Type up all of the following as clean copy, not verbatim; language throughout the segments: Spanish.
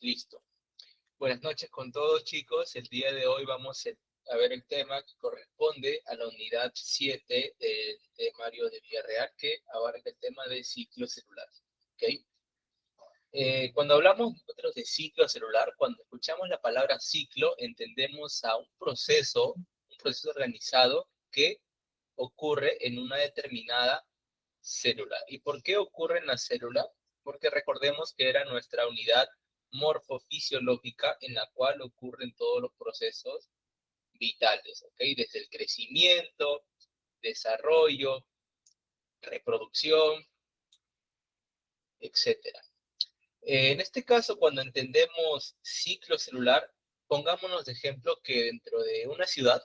Listo. Buenas noches con todos, chicos. El día de hoy vamos a ver el tema que corresponde a la unidad 7 del temario de Villarreal, que abarca el tema de ciclo celular. ¿Okay? Cuando hablamos nosotros de ciclo celular, cuando escuchamos la palabra ciclo, entendemos a un proceso organizado que ocurre en una determinada célula. ¿Y por qué ocurre en la célula? Porque recordemos que era nuestra unidad morfofisiológica en la cual ocurren todos los procesos vitales, ¿ok? Desde el crecimiento, desarrollo, reproducción, etcétera. En este caso, cuando entendemos ciclo celular, pongámonos de ejemplo que dentro de una ciudad,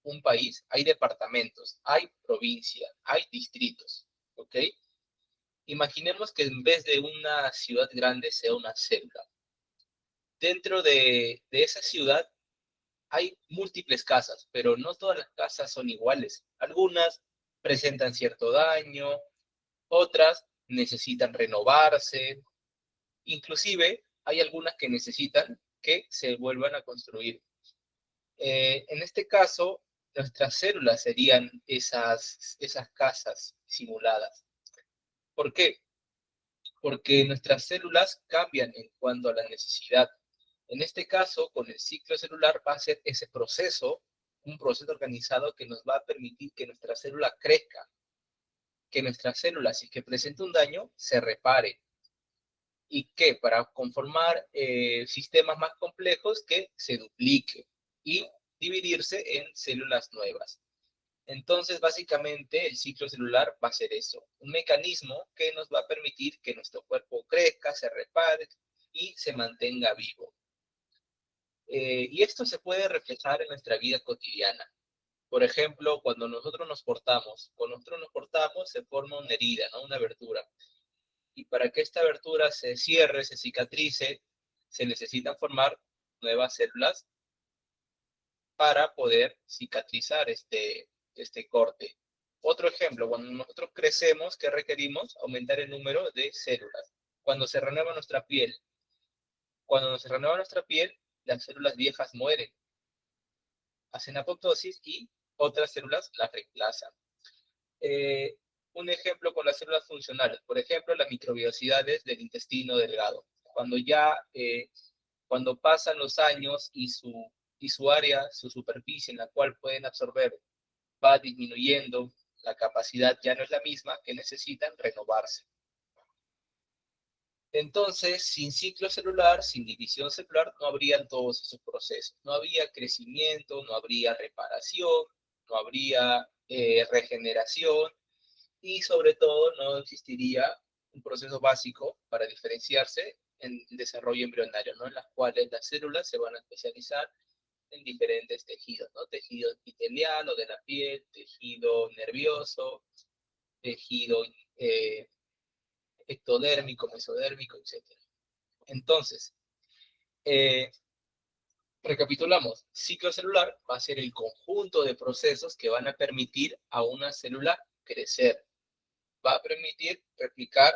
un país, hay departamentos, hay provincias, hay distritos, ¿ok? Imaginemos que en vez de una ciudad grande sea una célula. Dentro de esa ciudad hay múltiples casas, pero no todas las casas son iguales. Algunas presentan cierto daño, otras necesitan renovarse, inclusive hay algunas que necesitan que se vuelvan a construir. En este caso, nuestras células serían esas casas simuladas. ¿Por qué? Porque nuestras células cambian en cuanto a la necesidad. En este caso, con el ciclo celular va a ser ese proceso, un proceso organizado que nos va a permitir que nuestra célula crezca, que nuestra célula, si es que presenta un daño, se repare. Y que para conformar sistemas más complejos, que se duplique y dividirse en células nuevas. Entonces, básicamente, el ciclo celular va a ser eso, un mecanismo que nos va a permitir que nuestro cuerpo crezca, se repare y se mantenga vivo. Y esto se puede reflejar en nuestra vida cotidiana. Por ejemplo, cuando nosotros nos cortamos, se forma una herida, ¿no? Una abertura. Y para que esta abertura se cierre, se cicatrice, se necesitan formar nuevas células para poder cicatrizar este corte. Otro ejemplo, cuando nosotros crecemos, ¿qué requerimos? Aumentar el número de células. Cuando se renueva nuestra piel, las células viejas mueren, hacen apoptosis y otras células las reemplazan. Eh, un ejemplo con las células funcionales, por ejemplo, las microbiosidades del intestino delgado. Cuando pasan los años y su área, su superficie en la cual pueden absorber va disminuyendo, la capacidad ya no es la misma, que necesitan renovarse. Entonces, sin ciclo celular, sin división celular, no habrían todos esos procesos. No habría crecimiento, no habría reparación, no habría regeneración y sobre todo no existiría un proceso básico para diferenciarse en el desarrollo embrionario, ¿no? En las cuales las células se van a especializar en diferentes tejidos, ¿no? Tejido epitelial o de la piel, tejido nervioso, tejido ectodérmico, mesodérmico, etc. Entonces, eh, recapitulamos, ciclo celular va a ser el conjunto de procesos que van a permitir a una célula crecer, va a permitir replicar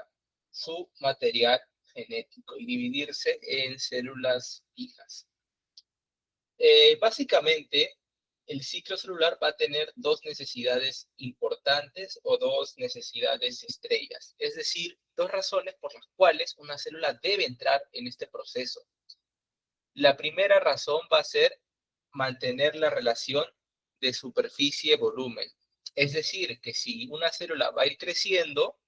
su material genético y dividirse en células hijas. Básicamente, el ciclo celular va a tener dos necesidades importantes o dos necesidades estrellas, es decir, dos razones por las cuales una célula debe entrar en este proceso. La primera razón va a ser mantener la relación de superficie-volumen, es decir, que si una célula va a ir creciendo,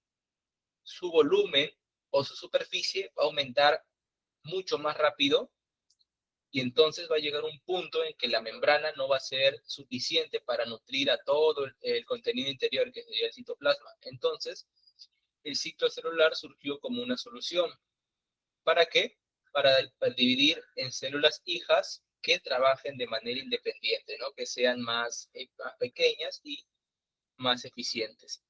su volumen o su superficie va a aumentar mucho más rápido y entonces va a llegar un punto en que la membrana no va a ser suficiente para nutrir a todo el contenido interior que sería el citoplasma. Entonces, el ciclo celular surgió como una solución. ¿Para qué? Para dividir en células hijas que trabajen de manera independiente, ¿no? Que sean más pequeñas y más eficientes.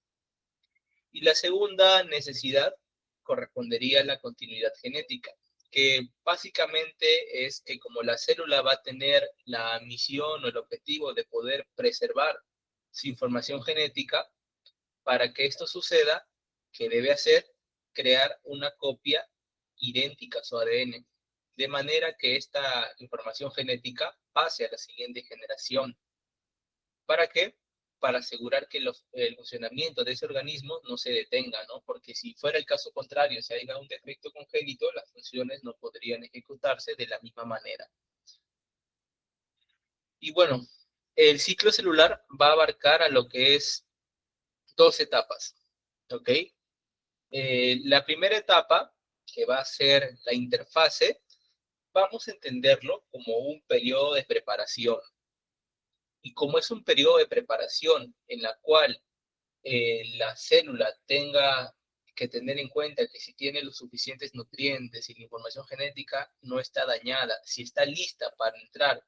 Y la segunda necesidad correspondería a la continuidad genética, que básicamente es que como la célula va a tener la misión o el objetivo de poder preservar su información genética, para que esto suceda, ¿qué debe hacer? Crear una copia idéntica a su ADN. de manera que esta información genética pase a la siguiente generación. ¿Para qué? Para asegurar que el funcionamiento de ese organismo no se detenga, ¿no? Porque si fuera el caso contrario, si hay un defecto congénito, las funciones no podrían ejecutarse de la misma manera. Y bueno, el ciclo celular va a abarcar a lo que es 2 etapas, ¿ok? La primera etapa, que va a ser la interfase, vamos a entenderlo como un periodo de preparación. Y como es un periodo de preparación en la cual la célula tenga que tener en cuenta que si tiene los suficientes nutrientes y la información genética no está dañada, si está lista para entrar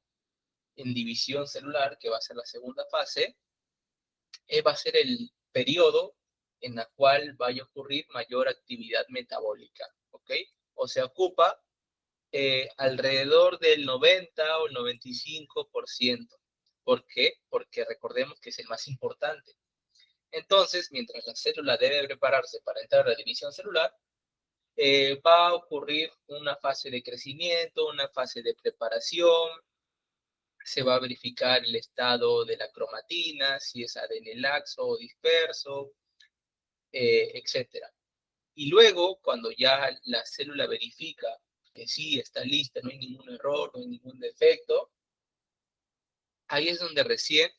en división celular, que va a ser la segunda fase, va a ser el periodo en el cual vaya a ocurrir mayor actividad metabólica, ¿ok? O se ocupa alrededor del 90 o el 95%. ¿Por qué? Porque recordemos que es el más importante. Entonces, mientras la célula debe prepararse para entrar a la división celular, va a ocurrir una fase de crecimiento, una fase de preparación, se va a verificar el estado de la cromatina, si es ADN laxo o disperso, etc. Y luego, cuando ya la célula verifica que sí está lista, no hay ningún error, no hay ningún defecto, ahí es donde recién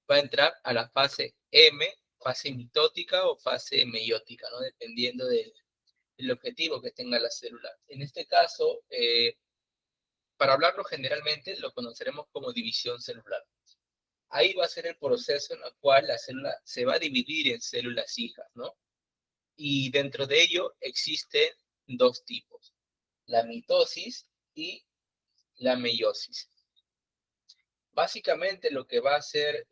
va a entrar a la fase M, fase mitótica o fase meiótica, ¿no? Dependiendo del objetivo que tenga la célula. En este caso, para hablarlo generalmente, lo conoceremos como división celular. Ahí va a ser el proceso en el cual la célula se va a dividir en células hijas, ¿no? Y dentro de ello existen 2 tipos, la mitosis y la meiosis. Básicamente lo que va a hacer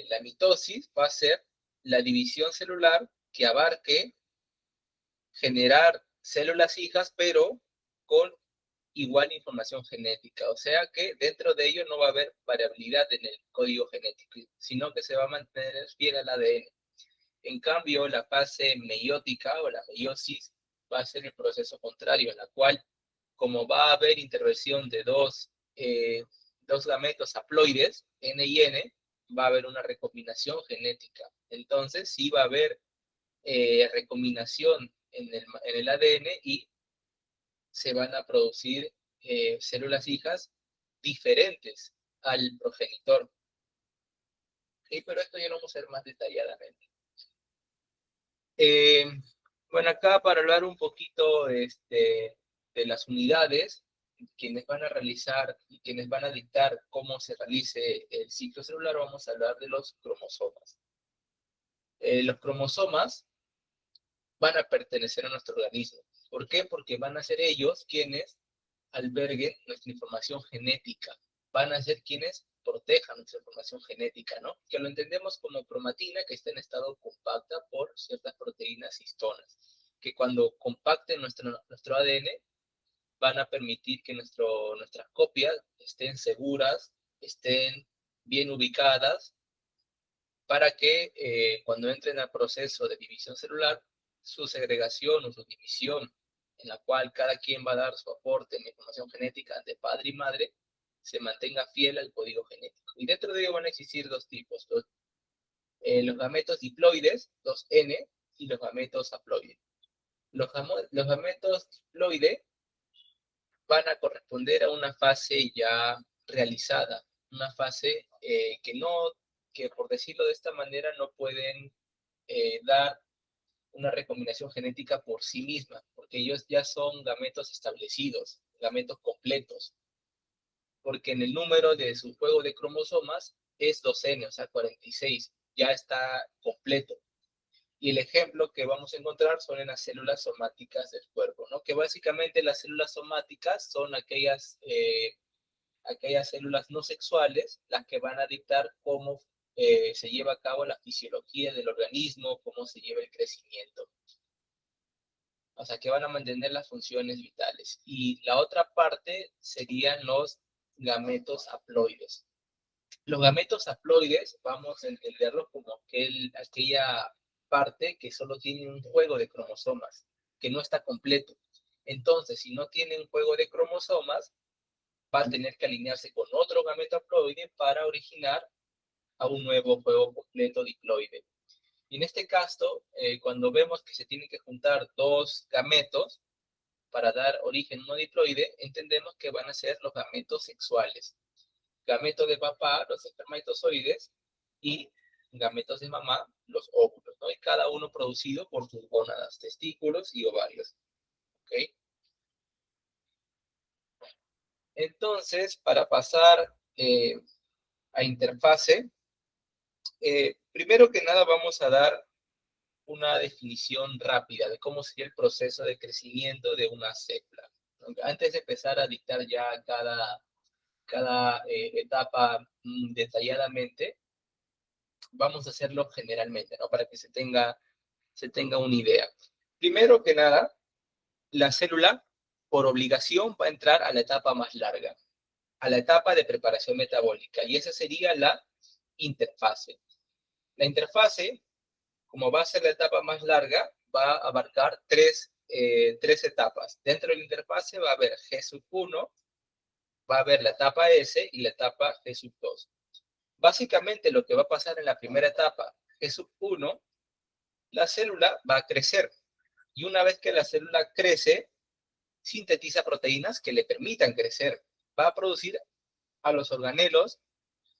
la mitosis va a ser la división celular que abarque generar células hijas, pero con igual información genética. O sea que dentro de ello no va a haber variabilidad en el código genético, sino que se va a mantener fiel al ADN. En cambio, la fase meiótica o la meiosis va a ser el proceso contrario, en la cual, como va a haber intervención de dos gametos haploides, N y N, va a haber una recombinación genética. Entonces, sí va a haber recombinación en el ADN y se van a producir células hijas diferentes al progenitor. ¿Sí? Pero esto ya lo vamos a ver más detalladamente. Bueno, acá para hablar un poquito de las unidades, quienes van a realizar y quienes van a dictar cómo se realice el ciclo celular, vamos a hablar de los cromosomas. Los cromosomas van a pertenecer a nuestro organismo. ¿Por qué? Porque van a ser ellos quienes alberguen nuestra información genética. Van a ser quienes protejan nuestra información genética, ¿no? Que lo entendemos como cromatina, que está en estado compacta por ciertas proteínas histonas, que cuando compacten nuestro ADN, van a permitir que nuestras copias estén seguras, estén bien ubicadas, para que cuando entren al proceso de división celular, su segregación o su división, en la cual cada quien va a dar su aporte en la información genética de padre y madre, se mantenga fiel al código genético. Y dentro de ello van a existir 2 tipos, los gametos diploides, 2N, y los gametos haploides. Los gametos diploides van a corresponder a una fase ya realizada, una fase que por decirlo de esta manera, no pueden dar una recombinación genética por sí misma, porque ellos ya son gametos establecidos, gametos completos, porque en el número de su juego de cromosomas es 2N, o sea, 46, ya está completo. Y el ejemplo que vamos a encontrar son en las células somáticas del cuerpo, ¿no? Que básicamente las células somáticas son aquellas células no sexuales las que van a dictar cómo se lleva a cabo la fisiología del organismo, cómo se lleva el crecimiento. O sea, que van a mantener las funciones vitales. Y la otra parte serían los gametos haploides. Los gametos haploides, vamos a entenderlos como aquella parte que solo tiene un juego de cromosomas, que no está completo. Entonces, si no tiene un juego de cromosomas, va a tener que alinearse con otro gameto haploide para originar a un nuevo juego completo diploide. Y en este caso, cuando vemos que se tienen que juntar dos gametos para dar origen a un diploide, entendemos que van a ser los gametos sexuales. Gametos de papá, los espermatozoides, y gametos de mamá, los óvulos, ¿no? Y cada uno producido por sus gónadas, testículos y ovarios. ¿Ok? Entonces, para pasar a interfase, primero que nada vamos a dar una definición rápida de cómo sería el proceso de crecimiento de una célula. Antes de empezar a dictar ya cada etapa detalladamente, vamos a hacerlo generalmente, ¿no? Para que se tenga una idea. Primero que nada, la célula, por obligación, va a entrar a la etapa más larga, a la etapa de preparación metabólica, y esa sería la interfase. La interfase, como va a ser la etapa más larga, va a abarcar tres etapas. Dentro de la interfase va a haber G1, va a haber la etapa S y la etapa G2. Básicamente lo que va a pasar en la primera etapa, G1, la célula va a crecer. Y una vez que la célula crece, sintetiza proteínas que le permitan crecer. Va a producir a los organelos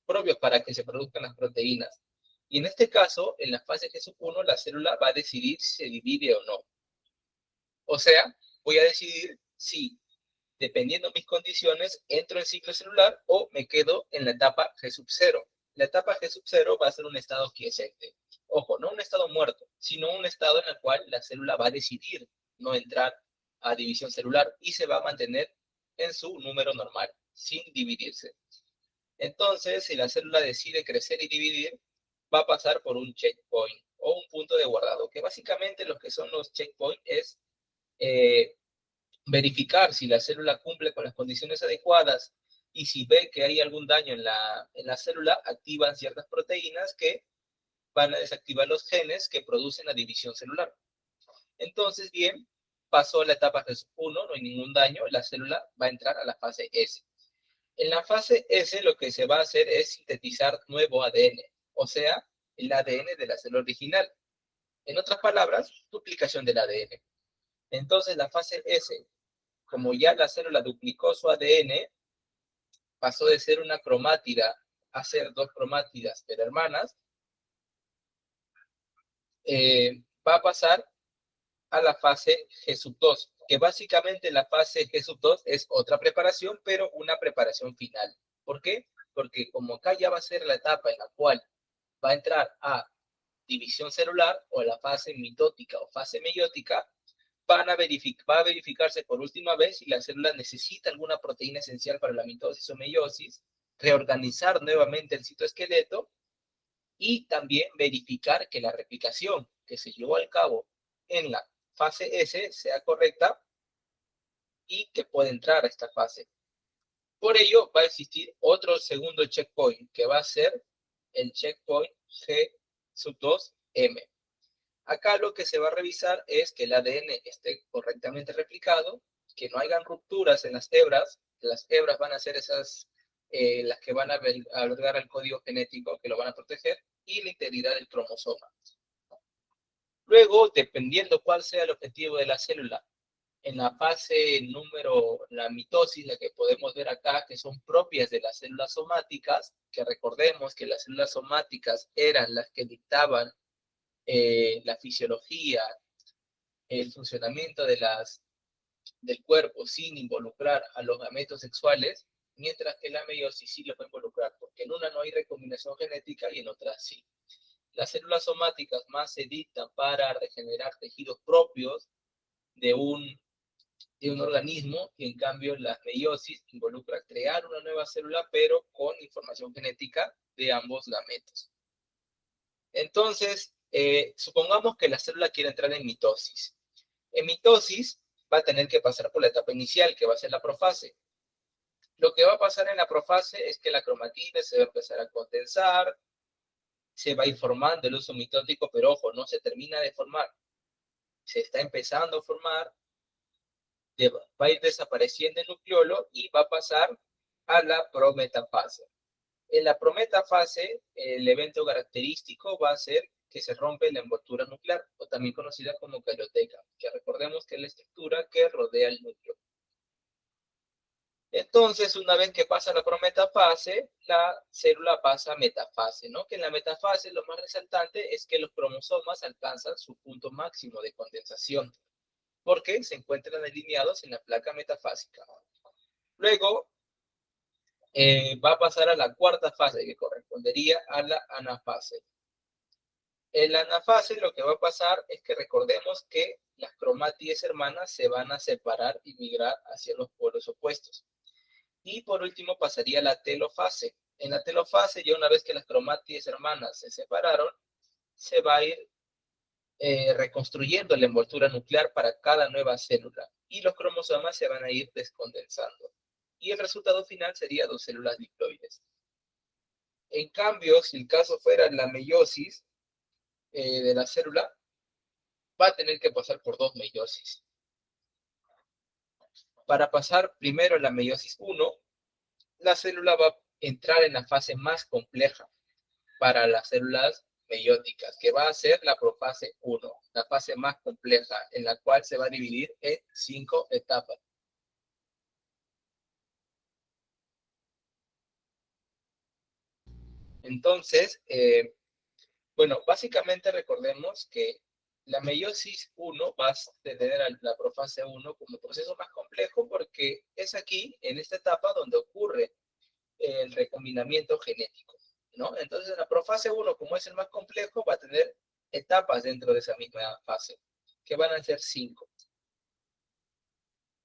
propios para que se produzcan las proteínas. Y en este caso, en la fase G1, la célula va a decidir si se divide o no. O sea, voy a decidir si, dependiendo de mis condiciones, entro en ciclo celular o me quedo en la etapa G0. La etapa G0 va a ser un estado quiescente. Ojo, no un estado muerto, sino un estado en el cual la célula va a decidir no entrar a división celular y se va a mantener en su número normal, sin dividirse. Entonces, si la célula decide crecer y dividir, va a pasar por un checkpoint o un punto de guardado, que básicamente lo que son los checkpoints es verificar si la célula cumple con las condiciones adecuadas y si ve que hay algún daño en la célula, activan ciertas proteínas que van a desactivar los genes que producen la división celular. Entonces, bien, pasó la etapa G1, no hay ningún daño, la célula va a entrar a la fase S. En la fase S lo que se va a hacer es sintetizar nuevo ADN, o sea, el ADN de la célula original. En otras palabras, duplicación del ADN. Entonces, la fase S, como ya la célula duplicó su ADN, pasó de ser una cromátida a ser dos cromátidas pero hermanas, va a pasar a la fase G2, que básicamente la fase G2 es otra preparación, pero una preparación final. ¿Por qué? Porque como acá ya va a ser la etapa en la cual va a entrar a división celular o a la fase mitótica o fase meiótica, va a verificarse por última vez si la célula necesita alguna proteína esencial para la mitosis o meiosis, reorganizar nuevamente el citoesqueleto y también verificar que la replicación que se llevó al cabo en la fase S sea correcta y que pueda entrar a esta fase. Por ello, va a existir otro segundo checkpoint, que va a ser el checkpoint G2M. Acá lo que se va a revisar es que el ADN esté correctamente replicado, que no hayan rupturas en las hebras. Las hebras van a ser esas, las que van a albergar el código genético, que lo van a proteger, y la integridad del cromosoma. Luego, dependiendo cuál sea el objetivo de la célula, en la fase número, la mitosis, la que podemos ver acá, que son propias de las células somáticas, que recordemos que las células somáticas eran las que dictaban la fisiología, el funcionamiento del cuerpo sin involucrar a los gametos sexuales, mientras que la meiosis sí lo va a involucrar, porque en una no hay recombinación genética y en otra sí. Las células somáticas más se dictan para regenerar tejidos propios de un organismo, y en cambio la meiosis involucra crear una nueva célula, pero con información genética de ambos gametos. Entonces, supongamos que la célula quiere entrar en mitosis. En mitosis va a tener que pasar por la etapa inicial, que va a ser la profase. Lo que va a pasar en la profase es que la cromatina se va a empezar a condensar, se va a ir formando el uso mitótico, pero ojo, no se termina de formar. Se está empezando a formar va a ir desapareciendo el nucleolo y va a pasar a la prometafase. En la prometafase, el evento característico va a ser que se rompe la envoltura nuclear, o también conocida como carioteca, que recordemos que es la estructura que rodea el núcleo. Entonces, una vez que pasa la prometafase, la célula pasa a metafase, ¿no? Que en la metafase lo más resaltante es que los cromosomas alcanzan su punto máximo de condensación, porque se encuentran alineados en la placa metafásica. Luego, va a pasar a la cuarta fase, que correspondería a la anafase. En la anafase lo que va a pasar es que recordemos que las cromátides hermanas se van a separar y migrar hacia los polos opuestos. Y por último pasaría a la telofase. En la telofase, ya una vez que las cromátides hermanas se separaron, se va a ir reconstruyendo la envoltura nuclear para cada nueva célula y los cromosomas se van a ir descondensando. Y el resultado final sería 2 células diploides. En cambio, si el caso fuera la meiosis de la célula, va a tener que pasar por 2 meiosis. Para pasar primero a la meiosis 1, la célula va a entrar en la fase más compleja para las células meióticas, que va a ser la profase 1, la fase más compleja, en la cual se va a dividir en 5 etapas. Entonces, bueno, básicamente recordemos que la meiosis 1 va a tener la profase 1 como proceso más complejo porque es aquí, en esta etapa, donde ocurre el recombinamiento genético, ¿no? Entonces, la profase 1, como es el más complejo, va a tener etapas dentro de esa misma fase, que van a ser 5.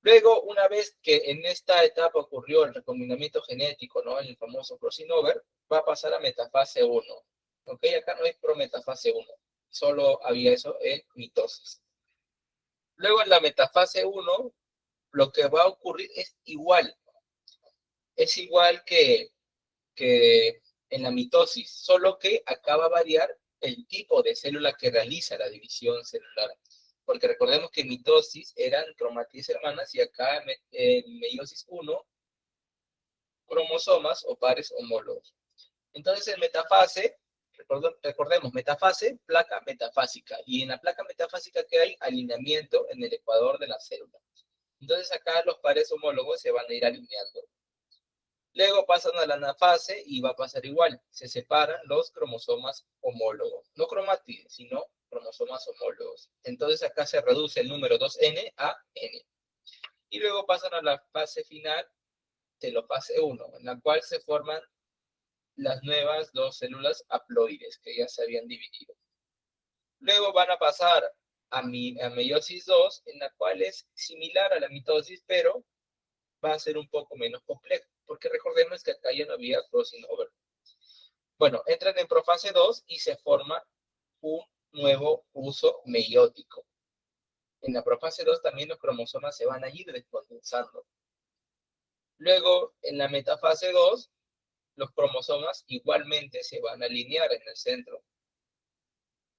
Luego, una vez que en esta etapa ocurrió el recombinamiento genético, ¿no? El famoso crossing over, va a pasar a metafase 1. ¿Ok? Acá no hay prometafase 1. Solo había eso en mitosis. Luego, en la metafase 1, lo que va a ocurrir es igual. Es igual que en la mitosis, solo que acá va a variar el tipo de célula que realiza la división celular. Porque recordemos que en mitosis eran cromátides hermanas y acá en meiosis 1, cromosomas o pares homólogos. Entonces en metafase, recordemos, metafase, placa metafásica. Y en la placa metafásica que hay alineamiento en el ecuador de la célula. Entonces acá los pares homólogos se van a ir alineando. Luego pasan a la anafase y va a pasar igual. Se separan los cromosomas homólogos. No cromátides, sino cromosomas homólogos. Entonces acá se reduce el número 2N a N. Y luego pasan a la fase final, telofase 1, en la cual se forman las nuevas 2 células haploides que ya se habían dividido. Luego van a pasar a meiosis 2, en la cual es similar a la mitosis, pero va a ser un poco menos complejo, porque recordemos que acá ya no había crossing over. Bueno, entran en profase 2 y se forma un nuevo uso meiótico. En la profase 2 también los cromosomas se van a ir descondensando. Luego, en la metafase 2, los cromosomas igualmente se van a alinear en el centro.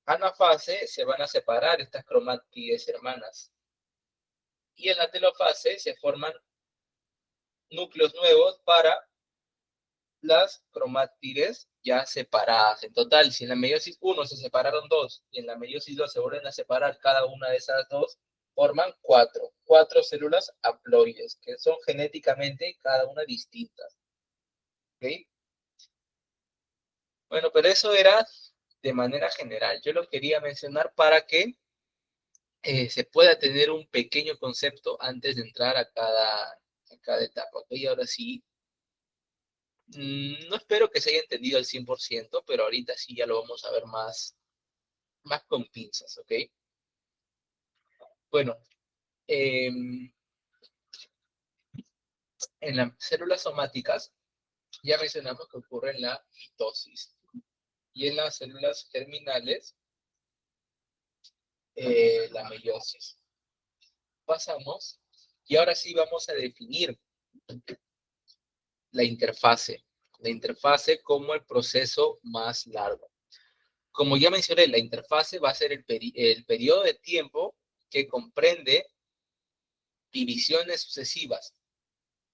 Anafase se van a separar estas cromátides hermanas. Y en la telofase se forman núcleos nuevos para las cromátides ya separadas. En total, si en la meiosis 1 se separaron 2 y en la meiosis 2 se vuelven a separar cada una de esas 2, forman 4 células haploides, que son genéticamente cada una distintas. ¿Ok? Bueno, pero eso era de manera general. Yo lo quería mencionar para que se pueda tener un pequeño concepto antes de entrar a cada etapa. ¿Ok? Y ahora sí, no espero que se haya entendido al 100%, pero ahorita sí ya lo vamos a ver más con pinzas, ¿ok? Bueno, en las células somáticas ya mencionamos que ocurre en la mitosis. Y en las células germinales, la meiosis. Pasamos, y ahora sí vamos a definir la interfase. La interfase como el proceso más largo. Como ya mencioné, la interfase va a ser el periodo de tiempo que comprende divisiones sucesivas,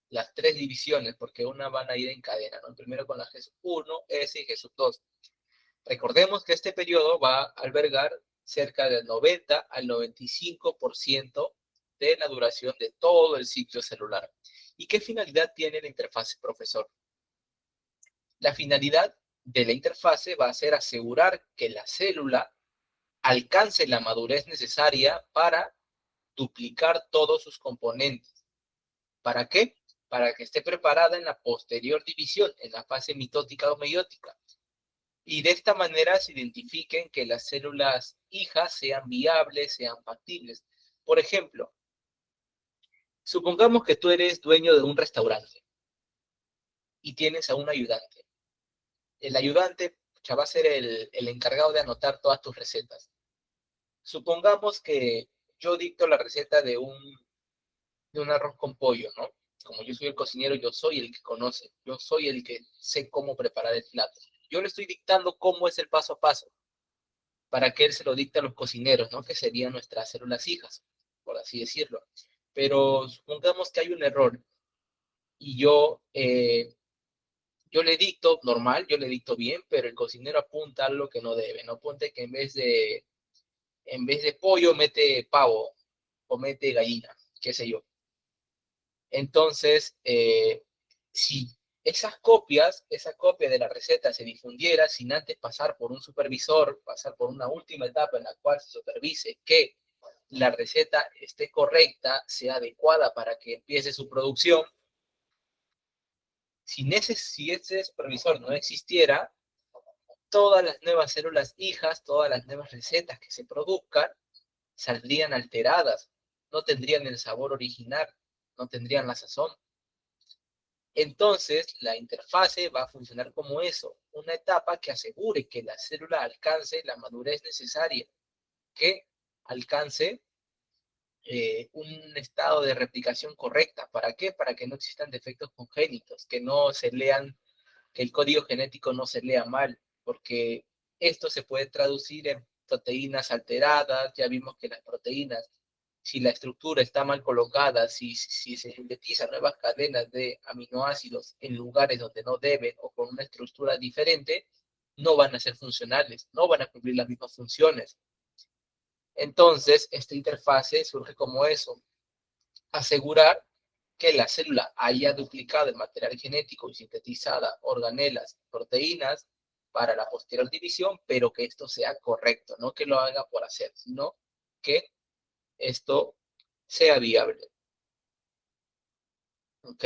las 3 divisiones, porque una van a ir en cadena, ¿no? Primero con la G1, S y G2. Recordemos que este periodo va a albergar cerca del 90 al 95% de la duración de todo el ciclo celular. ¿Y qué finalidad tiene la interfase, profesor? La finalidad de la interfase va a ser asegurar que la célula alcance la madurez necesaria para duplicar todos sus componentes. ¿Para qué? Para que esté preparada en la posterior división, en la fase mitótica o meiótica. Y de esta manera se identifiquen que las células hijas sean viables, sean factibles. Por ejemplo, supongamos que tú eres dueño de un restaurante y tienes a un ayudante. El ayudante ya va a ser el encargado de anotar todas tus recetas. Supongamos que yo dicto la receta de un arroz con pollo, ¿no? Como yo soy el cocinero, yo soy el que conoce, yo soy el que sé cómo preparar el plato. Yo le estoy dictando cómo es el paso a paso, para que él se lo dicte a los cocineros, ¿no? Que serían nuestras células hijas, por así decirlo. Pero supongamos que hay un error y yo le dicto normal, yo le dicto bien, pero el cocinero apunta algo que no debe, no apunte que en vez de pollo mete pavo o mete gallina, qué sé yo. Entonces, si esa copia de la receta se difundiera sin antes pasar por un supervisor, pasar por una última etapa en la cual se supervise que la receta esté correcta, sea adecuada para que empiece su producción, si ese supervisor no existiera, todas las nuevas células hijas, todas las nuevas recetas que se produzcan, saldrían alteradas, no tendrían el sabor original, no tendrían la sazón. Entonces, la interfase va a funcionar como eso, una etapa que asegure que la célula alcance la madurez necesaria, que alcance un estado de replicación correcta. ¿Para qué? Para que no existan defectos congénitos, que no se lean, que el código genético no se lea mal, porque esto se puede traducir en proteínas alteradas. Ya vimos que las proteínas, si la estructura está mal colocada, si se sintetizan nuevas cadenas de aminoácidos en lugares donde no deben o con una estructura diferente, no van a ser funcionales, no van a cumplir las mismas funciones. Entonces, esta interfase surge como eso, asegurar que la célula haya duplicado el material genético y sintetizada organelas, proteínas para la posterior división, pero que esto sea correcto, no que lo haga por hacer, sino que esto sea viable. ¿Ok?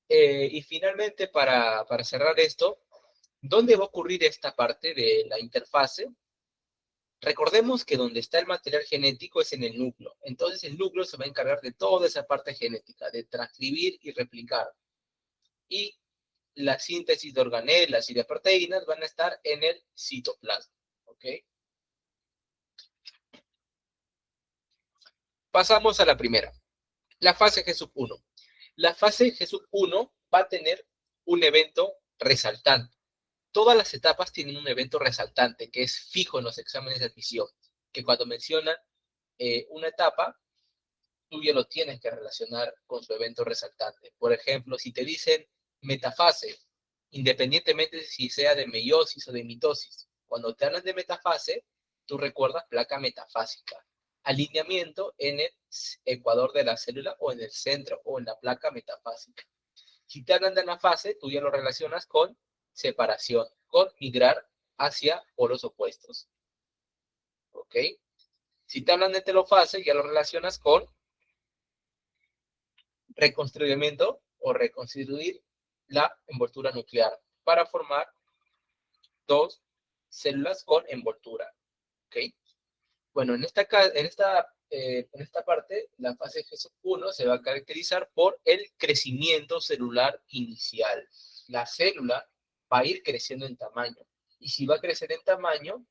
Y finalmente, para cerrar esto, ¿dónde va a ocurrir esta parte de la interfase? Recordemos que donde está el material genético es en el núcleo. Entonces el núcleo se va a encargar de toda esa parte genética, de transcribir y replicar. Y la síntesis de organelas y de proteínas van a estar en el citoplasma. ¿Ok? Pasamos a la primera, la fase G1. La fase G1 va a tener un evento resaltante. Todas las etapas tienen un evento resaltante que es fijo en los exámenes de admisión, que cuando mencionan una etapa, tú ya lo tienes que relacionar con su evento resaltante. Por ejemplo, si te dicen metafase, independientemente de si sea de meiosis o de mitosis, cuando te hablan de metafase, tú recuerdas placa metafásica, alineamiento en el ecuador de la célula o en el centro o en la placa metafásica. Si te hablan de anafase, tú ya lo relacionas con separación, con migrar hacia polos opuestos. ¿Ok? Si te hablan de telofase, ya lo relacionas con reconstruimiento o reconstituir la envoltura nuclear para formar dos células con envoltura. ¿Okay? Bueno, en esta parte, la fase G1 se va a caracterizar por el crecimiento celular inicial. La célula va a ir creciendo en tamaño. Y si va a crecer en tamaño,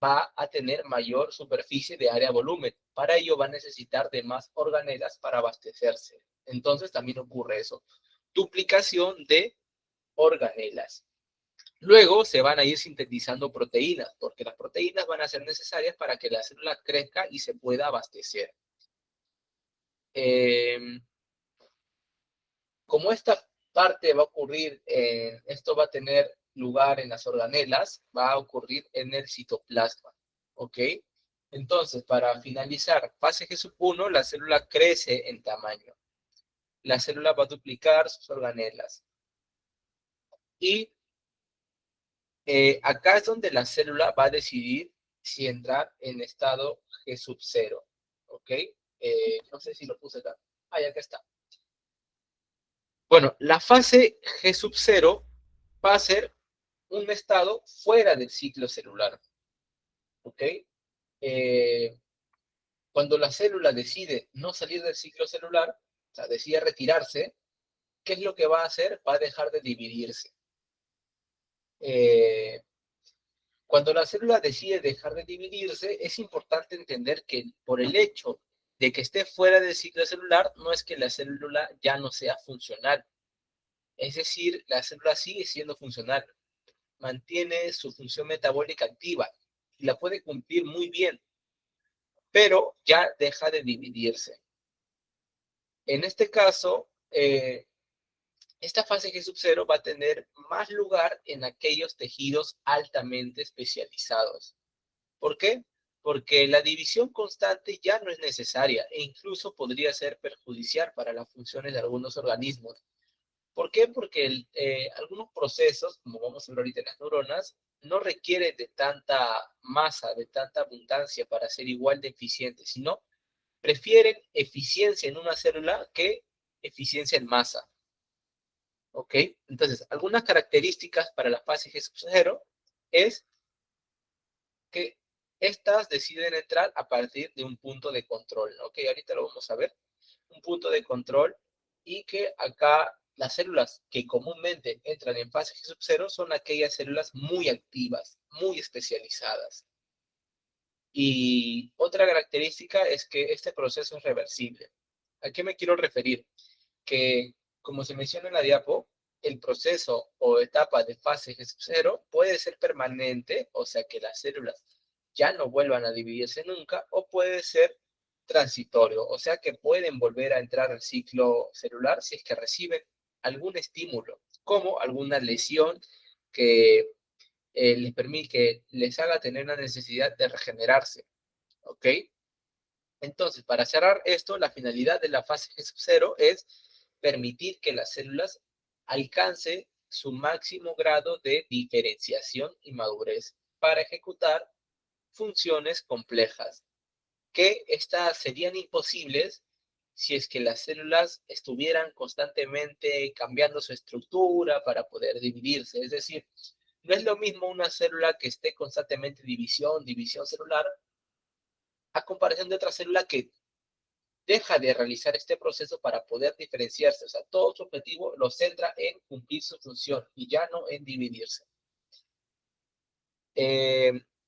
va a tener mayor superficie de área-volumen. Para ello va a necesitar de más organelas para abastecerse. Entonces también ocurre eso. Duplicación de organelas. Luego se van a ir sintetizando proteínas, porque las proteínas van a ser necesarias para que la célula crezca y se pueda abastecer. Como esta parte va a ocurrir, esto va a tener lugar en las organelas, va a ocurrir en el citoplasma, ¿ok? Entonces, para finalizar, fase G1, la célula crece en tamaño. La célula va a duplicar sus organelas. Y acá es donde la célula va a decidir si entrar en estado G0, ¿ok? No sé si lo puse acá. Ah, ya acá está. Bueno, la fase G0 va a ser un estado fuera del ciclo celular, ¿ok? Cuando la célula decide no salir del ciclo celular, o sea, decide retirarse, ¿qué es lo que va a hacer? Va a dejar de dividirse. Cuando la célula decide dejar de dividirse, es importante entender que por el hecho de que esté fuera del ciclo celular, no es que la célula ya no sea funcional. Es decir, la célula sigue siendo funcional, mantiene su función metabólica activa y la puede cumplir muy bien, pero ya deja de dividirse. En este caso, esta fase G0 va a tener más lugar en aquellos tejidos altamente especializados. ¿Por qué? Porque la división constante ya no es necesaria e incluso podría ser perjudicial para las funciones de algunos organismos. ¿Por qué? Porque algunos procesos, como vamos a ver ahorita en las neuronas, no requieren de tanta masa, de tanta abundancia para ser igual de eficientes, sino prefieren eficiencia en una célula que eficiencia en masa. ¿Ok? Entonces, algunas características para la fase G0 es que estas deciden entrar a partir de un punto de control. ¿Ok? Ahorita lo vamos a ver. Un punto de control y que acá las células que comúnmente entran en fase G0 son aquellas células muy activas, muy especializadas. Y otra característica es que este proceso es reversible. ¿A qué me quiero referir? Que, como se menciona en la diapo, el proceso o etapa de fase G0 puede ser permanente, o sea que las células ya no vuelvan a dividirse nunca, o puede ser transitorio, o sea que pueden volver a entrar al ciclo celular si es que reciben algún estímulo, como alguna lesión que les permite, que les haga tener la necesidad de regenerarse, ¿ok? Entonces, para cerrar esto, la finalidad de la fase G0 es permitir que las células alcancen su máximo grado de diferenciación y madurez para ejecutar funciones complejas, que estas serían imposibles si es que las células estuvieran constantemente cambiando su estructura para poder dividirse. Es decir, no es lo mismo una célula que esté constantemente división celular, a comparación de otra célula que deja de realizar este proceso para poder diferenciarse. O sea, todo su objetivo lo centra en cumplir su función y ya no en dividirse.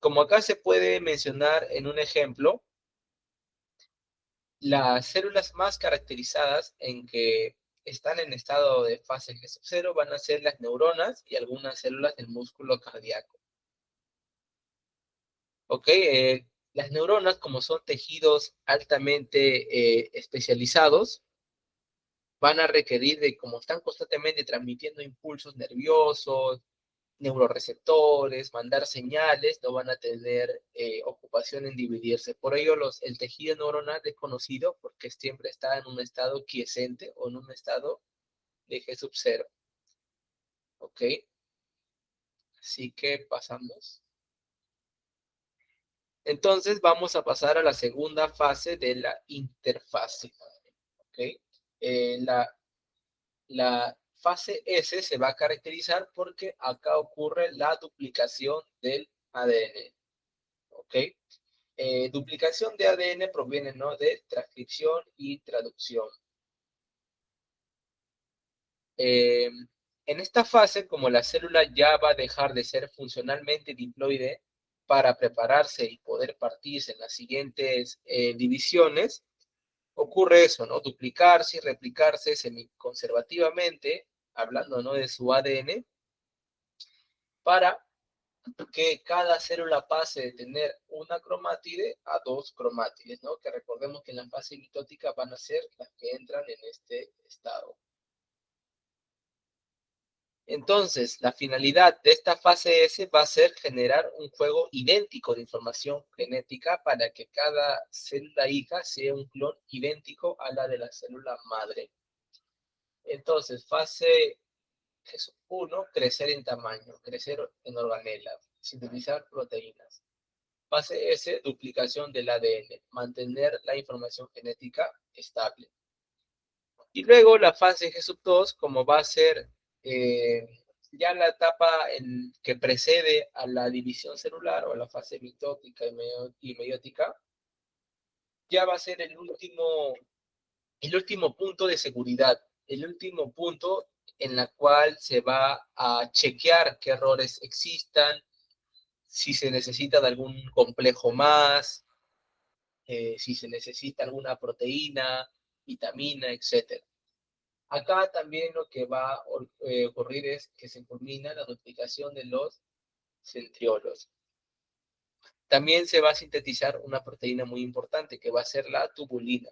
Como acá se puede mencionar en un ejemplo, las células más caracterizadas en que están en estado de fase G0 van a ser las neuronas y algunas células del músculo cardíaco. ¿Ok? Las neuronas, como son tejidos altamente especializados, van a requerir de, como están constantemente transmitiendo impulsos nerviosos, neuroreceptores, mandar señales, no van a tener ocupación en dividirse. Por ello, el tejido neuronal es conocido porque siempre está en un estado quiescente o en un estado de G0. ¿Ok? Así que pasamos. Entonces vamos a pasar a la segunda fase de la interfase. ¿Ok? La fase S se va a caracterizar porque acá ocurre la duplicación del ADN. ¿Ok? Duplicación de ADN proviene, ¿no?, de transcripción y traducción. En esta fase, como la célula ya va a dejar de ser funcionalmente diploide para prepararse y poder partirse en las siguientes divisiones, ocurre eso, ¿no? Duplicarse y replicarse semiconservativamente, hablando, ¿no?, de su ADN, para que cada célula pase de tener una cromátide a dos cromátides, ¿no? Que recordemos que en la fase mitótica van a ser las que entran en este estado. Entonces, la finalidad de esta fase S va a ser generar un juego idéntico de información genética para que cada célula hija sea un clon idéntico a la de la célula madre. Entonces, fase 1, crecer en tamaño, crecer en organelas, sintetizar proteínas. Fase S, duplicación del ADN, mantener la información genética estable. Y luego la fase G2, como va a ser ya la etapa que precede a la división celular o la fase mitótica y meiótica, ya va a ser el último punto de seguridad, el último punto en la cual se va a chequear qué errores existan, si se necesita de algún complejo más, si se necesita alguna proteína, vitamina, etc. Acá también lo que va a ocurrir es que se culmina la duplicación de los centriolos. También se va a sintetizar una proteína muy importante que va a ser la tubulina.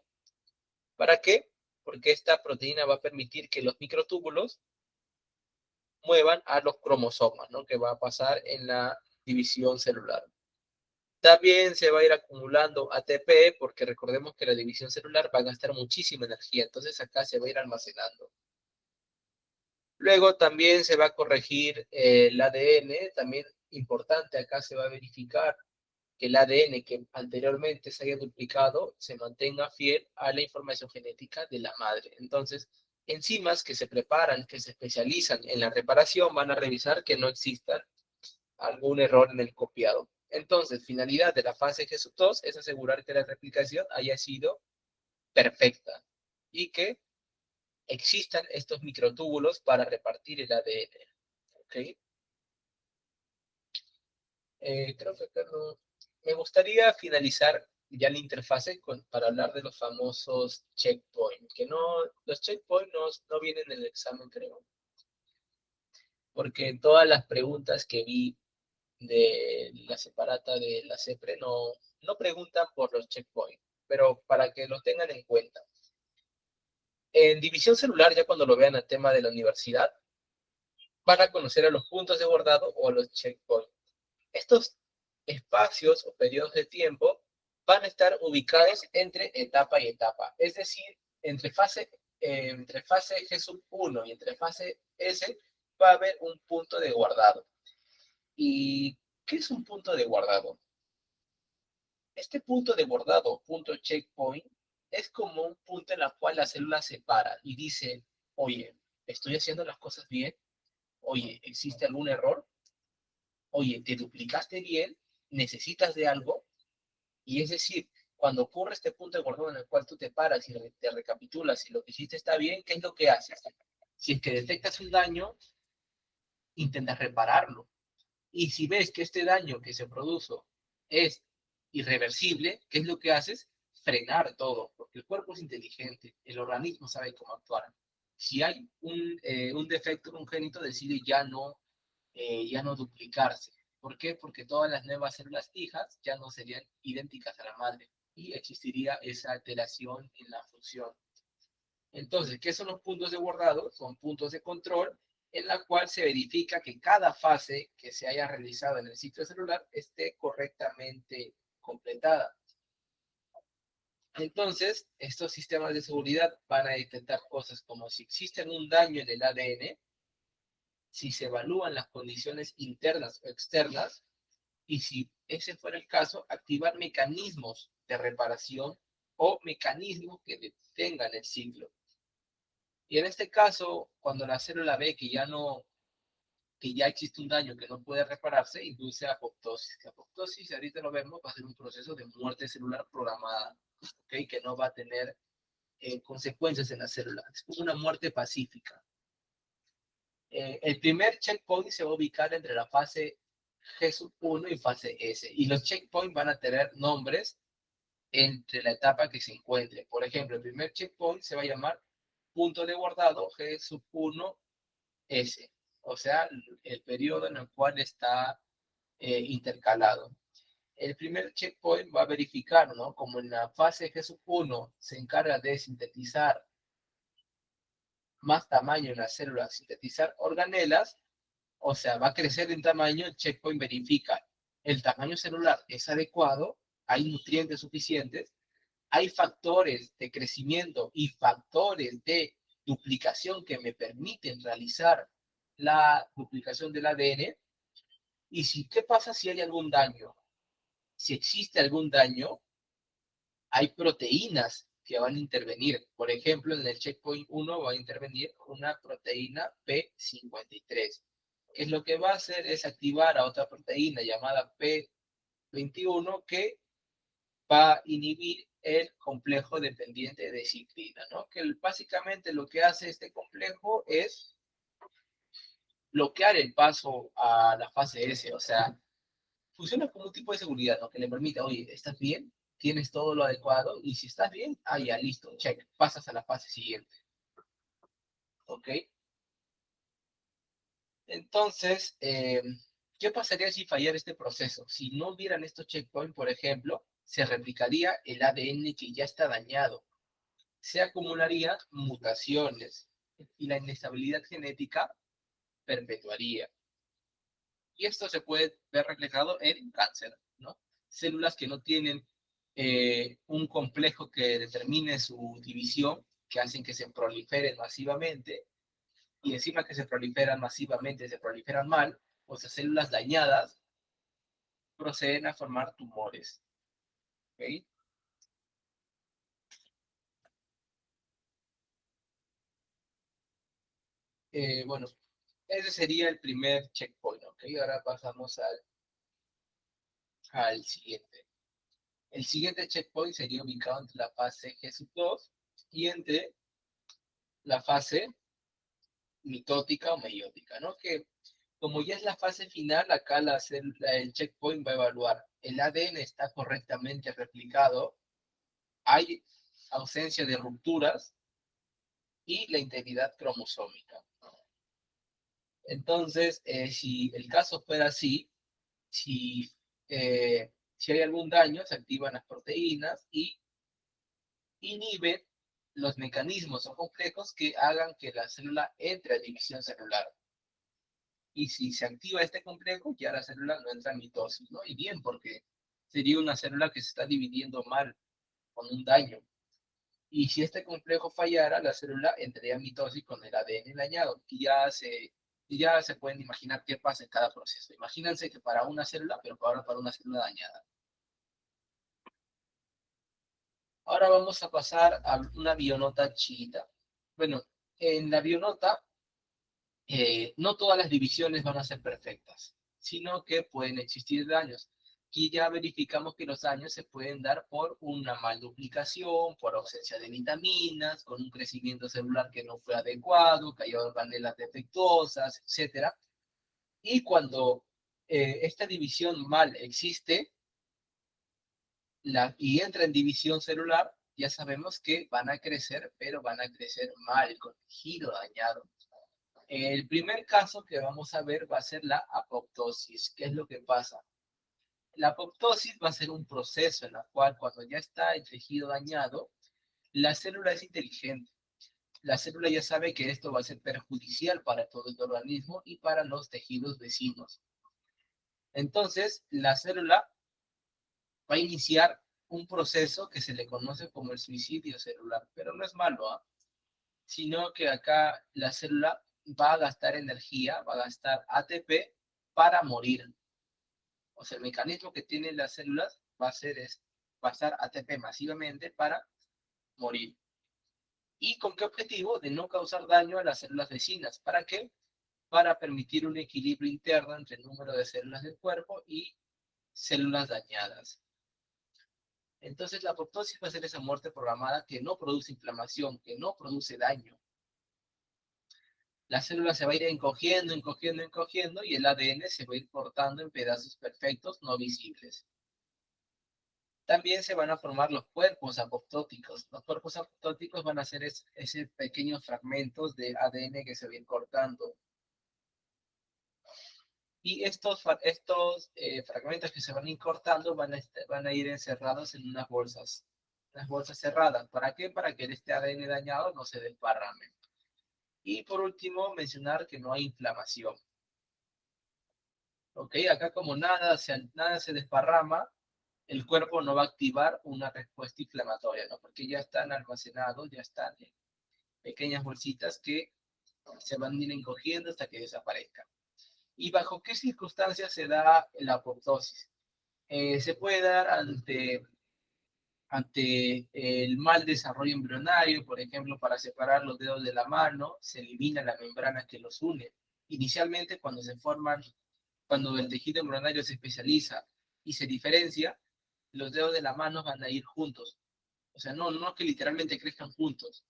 ¿Para qué? Porque esta proteína va a permitir que los microtúbulos muevan a los cromosomas, ¿no? Que va a pasar en la división celular. También se va a ir acumulando ATP, porque recordemos que la división celular va a gastar muchísima energía, entonces acá se va a ir almacenando. Luego también se va a corregir el ADN, también importante, acá se va a verificar que el ADN que anteriormente se haya duplicado se mantenga fiel a la información genética de la madre. Entonces, enzimas que se preparan, que se especializan en la reparación, van a revisar que no exista algún error en el copiado. Entonces, finalidad de la fase G2 es asegurar que la replicación haya sido perfecta y que existan estos microtúbulos para repartir el ADN. ¿Okay? Creo que acá no. Me gustaría finalizar ya la interfase para hablar de los famosos checkpoints, que no, los checkpoints no vienen en el examen, creo, porque todas las preguntas que vi de la separata de la CEPRE no preguntan por los checkpoints, pero para que los tengan en cuenta. En división celular, ya cuando lo vean al tema de la universidad, van a conocer a los puntos de guardado o a los checkpoints. Estos espacios o periodos de tiempo van a estar ubicados entre etapa y etapa, es decir, entre fase G1 y entre fase S va a haber un punto de guardado. ¿Y qué es un punto de guardado? Este punto de guardado, punto checkpoint, es como un punto en el cual la célula se para y dice, oye, ¿estoy haciendo las cosas bien? Oye, ¿existe algún error? Oye, ¿te duplicaste bien? ¿Necesitas de algo? Y es decir, cuando ocurre este punto de guardado en el cual tú te paras y te recapitulas si lo que hiciste está bien, ¿qué es lo que haces? Si es que detectas un daño, intentas repararlo. Y si ves que este daño que se produjo es irreversible, ¿qué es lo que haces? Frenar todo, porque el cuerpo es inteligente, el organismo sabe cómo actuar. Si hay un defecto congénito, decide ya no duplicarse. ¿Por qué? Porque todas las nuevas células hijas ya no serían idénticas a la madre y existiría esa alteración en la función. Entonces, ¿qué son los puntos de guardado? Son puntos de control en la cual se verifica que cada fase que se haya realizado en el ciclo celular esté correctamente completada. Entonces, estos sistemas de seguridad van a detectar cosas como si existe un daño en el ADN, si se evalúan las condiciones internas o externas, y si ese fuera el caso, activar mecanismos de reparación o mecanismos que detengan el ciclo. Y en este caso, cuando la célula ve que ya existe un daño que no puede repararse, induce a apoptosis. La apoptosis, ahorita lo vemos, va a ser un proceso de muerte celular programada, ¿okay? Que no va a tener consecuencias en la célula. Es como una muerte pacífica. El primer checkpoint se va a ubicar entre la fase G1 y fase S. Y los checkpoints van a tener nombres entre la etapa que se encuentre. Por ejemplo, el primer checkpoint se va a llamar punto de guardado G1S. O sea, el periodo en el cual está intercalado. El primer checkpoint va a verificar, ¿no? Como en la fase G1 se encarga de sintetizar más tamaño en la célula, sintetizar organelas, o sea, va a crecer en tamaño, el checkpoint verifica el tamaño celular es adecuado, hay nutrientes suficientes, hay factores de crecimiento y factores de duplicación que me permiten realizar la duplicación del ADN. Y si, ¿qué pasa si hay algún daño? Si existe algún daño, hay proteínas que van a intervenir. Por ejemplo, en el checkpoint 1 va a intervenir una proteína P53. Que es lo que va a hacer es activar a otra proteína llamada P21 que va a inhibir el complejo dependiente de ciclina, ¿no? Que básicamente lo que hace este complejo es bloquear el paso a la fase S, o sea, funciona como un tipo de seguridad, ¿no? Que le permite, oye, ¿estás bien? ¿Tienes todo lo adecuado? Y si estás bien, ah, ya, listo, check, pasas a la fase siguiente, ¿ok? Entonces, ¿qué pasaría si fallara este proceso? Si no hubieran estos checkpoints, por ejemplo, se replicaría el ADN que ya está dañado, se acumularían mutaciones y la inestabilidad genética perpetuaría. Y esto se puede ver reflejado en cáncer, ¿no? Células que no tienen un complejo que determine su división, que hacen que se proliferen masivamente, y encima que se proliferan masivamente, se proliferan mal, o sea, células dañadas proceden a formar tumores. ¿Ok? Bueno, ese sería el primer checkpoint, ¿ok? Ahora pasamos al siguiente. El siguiente checkpoint sería ubicado entre la fase G2 y entre la fase mitótica o meiótica, ¿no? Que como ya es la fase final, acá el checkpoint va a evaluar el ADN está correctamente replicado, hay ausencia de rupturas y la integridad cromosómica. Entonces, si el caso fuera así, si, si hay algún daño, se activan las proteínas y inhiben los mecanismos o complejos que hagan que la célula entre a división celular. Y si se activa este complejo, ya la célula no entra en mitosis, ¿no? Y bien, porque sería una célula que se está dividiendo mal, con un daño. Y si este complejo fallara, la célula entraría en mitosis con el ADN dañado. Y ya se pueden imaginar qué pasa en cada proceso. Imagínense que para una célula, pero ahora para una célula dañada. Ahora vamos a pasar a una bionota chiquita. Bueno, en la bionota no todas las divisiones van a ser perfectas, sino que pueden existir daños. Y ya verificamos que los daños se pueden dar por una malduplicación, por ausencia de vitaminas, con un crecimiento celular que no fue adecuado, que haya organelas defectuosas, etc. Y cuando esta división mal existe y entra en división celular, ya sabemos que van a crecer, pero van a crecer mal, con tejido dañado. El primer caso que vamos a ver va a ser la apoptosis. ¿Qué es lo que pasa? La apoptosis va a ser un proceso en el cual cuando ya está el tejido dañado, la célula es inteligente. La célula ya sabe que esto va a ser perjudicial para todo el organismo y para los tejidos vecinos. Entonces, la célula va a iniciar un proceso que se le conoce como el suicidio celular, pero no es malo, ¿eh? Sino que acá la célula va a gastar energía, va a gastar ATP para morir. O sea, el mecanismo que tienen las células va a ser es pasar ATP masivamente para morir. ¿Y con qué objetivo? De no causar daño a las células vecinas. ¿Para qué? Para permitir un equilibrio interno entre el número de células del cuerpo y células dañadas. Entonces la apoptosis va a ser esa muerte programada que no produce inflamación, que no produce daño. La célula se va a ir encogiendo, encogiendo, encogiendo y el ADN se va a ir cortando en pedazos perfectos no visibles. También se van a formar los cuerpos apoptóticos. Los cuerpos apoptóticos van a ser esos pequeños fragmentos de ADN que se van cortando. Y estos fragmentos que se van a ir cortando van a ir encerrados en unas bolsas cerradas. ¿Para qué? Para que este ADN dañado no se desparrame. Y por último, mencionar que no hay inflamación. ¿Ok? Acá como nada se desparrama, el cuerpo no va a activar una respuesta inflamatoria, ¿no? Porque ya están almacenados, ya están en pequeñas bolsitas que se van a ir encogiendo hasta que desaparezcan. ¿Y bajo qué circunstancias se da la apoptosis? Se puede dar ante el mal desarrollo embrionario, por ejemplo, para separar los dedos de la mano, se elimina la membrana que los une. Inicialmente, cuando el tejido embrionario se especializa y se diferencia, los dedos de la mano van a ir juntos. O sea, no que literalmente crezcan juntos,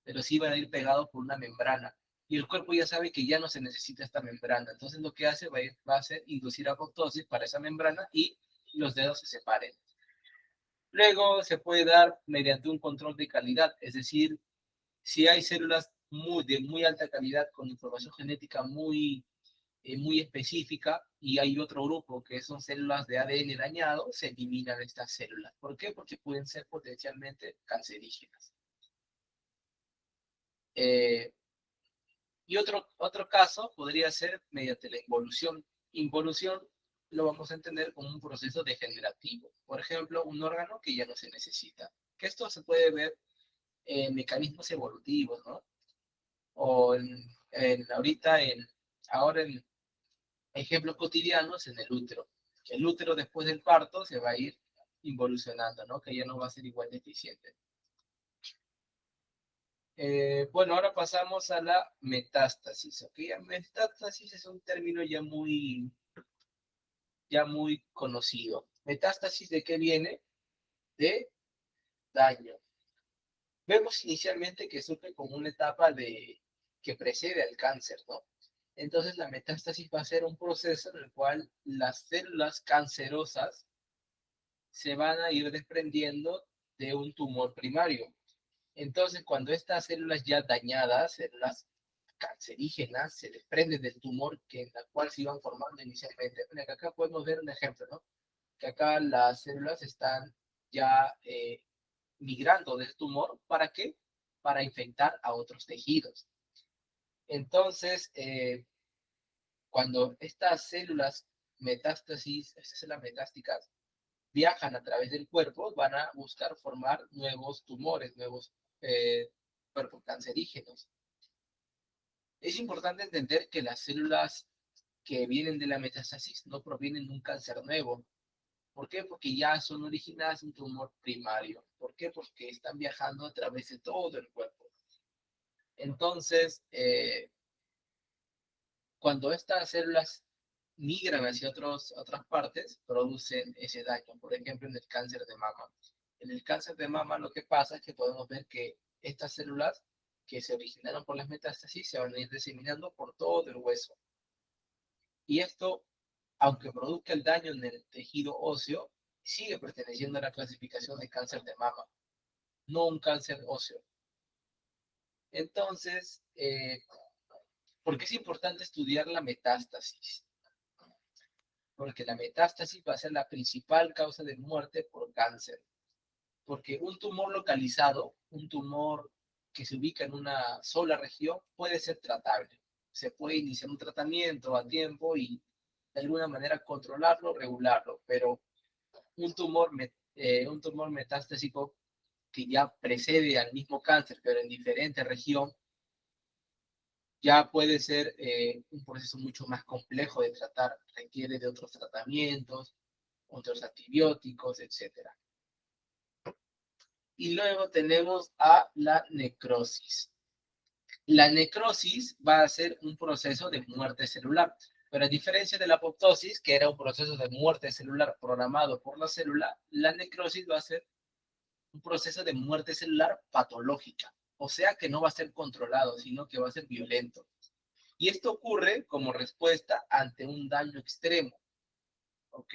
pero sí van a ir pegados por una membrana. Y el cuerpo ya sabe que ya no se necesita esta membrana. Entonces lo que hace va a ser inducir apoptosis para esa membrana y los dedos se separen. Luego se puede dar mediante un control de calidad, es decir, si hay células de muy alta calidad con información genética muy específica y hay otro grupo que son células de ADN dañado, se eliminan estas células. ¿Por qué? Porque pueden ser potencialmente cancerígenas. Y otro caso podría ser mediante la involución. Involución lo vamos a entender como un proceso degenerativo. Por ejemplo, un órgano que ya no se necesita. Que esto se puede ver en mecanismos evolutivos, ¿no? O ahora en ejemplos cotidianos en el útero. El útero después del parto se va a ir involucionando, ¿no? Que ya no va a ser igual de eficiente. Bueno, ahora pasamos a la metástasis. ¿Okay? Metástasis es un término ya muy conocido. ¿Metástasis de qué viene? De daño. Vemos inicialmente que surge como una etapa que precede al cáncer, ¿no? Entonces la metástasis va a ser un proceso en el cual las células cancerosas se van a ir desprendiendo de un tumor primario. Entonces, cuando estas células ya dañadas, células cancerígenas, se desprenden del tumor en la cual se iban formando inicialmente. Bueno, acá podemos ver un ejemplo, ¿no? Que acá las células están ya migrando del tumor. ¿Para qué? Para infectar a otros tejidos. Entonces, cuando estas células estas células metásticas, viajan a través del cuerpo, van a buscar formar nuevos tumores, nuevos cuerpos cancerígenos. Es importante entender que las células que vienen de la metástasis no provienen de un cáncer nuevo. ¿Por qué? Porque ya son originadas de un tumor primario. ¿Por qué? Porque están viajando a través de todo el cuerpo. Entonces, cuando estas células migran hacia otras partes, producen ese daño. Por ejemplo, en el cáncer de mama. En el cáncer de mama lo que pasa es que podemos ver que estas células que se originaron por las metástasis se van a ir diseminando por todo el hueso. Y esto, aunque produzca el daño en el tejido óseo, sigue perteneciendo a la clasificación de cáncer de mama, no un cáncer óseo. Entonces, ¿por qué es importante estudiar la metástasis? Porque la metástasis va a ser la principal causa de muerte por cáncer. Porque un tumor localizado, un tumor que se ubica en una sola región, puede ser tratable. Se puede iniciar un tratamiento a tiempo y de alguna manera controlarlo, regularlo, pero un tumor metastásico que ya precede al mismo cáncer, pero en diferente región, ya puede ser un proceso mucho más complejo de tratar, requiere de otros tratamientos, otros antibióticos, etcétera. Y luego tenemos a la necrosis. La necrosis va a ser un proceso de muerte celular, pero a diferencia de la apoptosis, que era un proceso de muerte celular programado por la célula, la necrosis va a ser un proceso de muerte celular patológica, o sea que no va a ser controlado, sino que va a ser violento. Y esto ocurre como respuesta ante un daño extremo, ¿ok?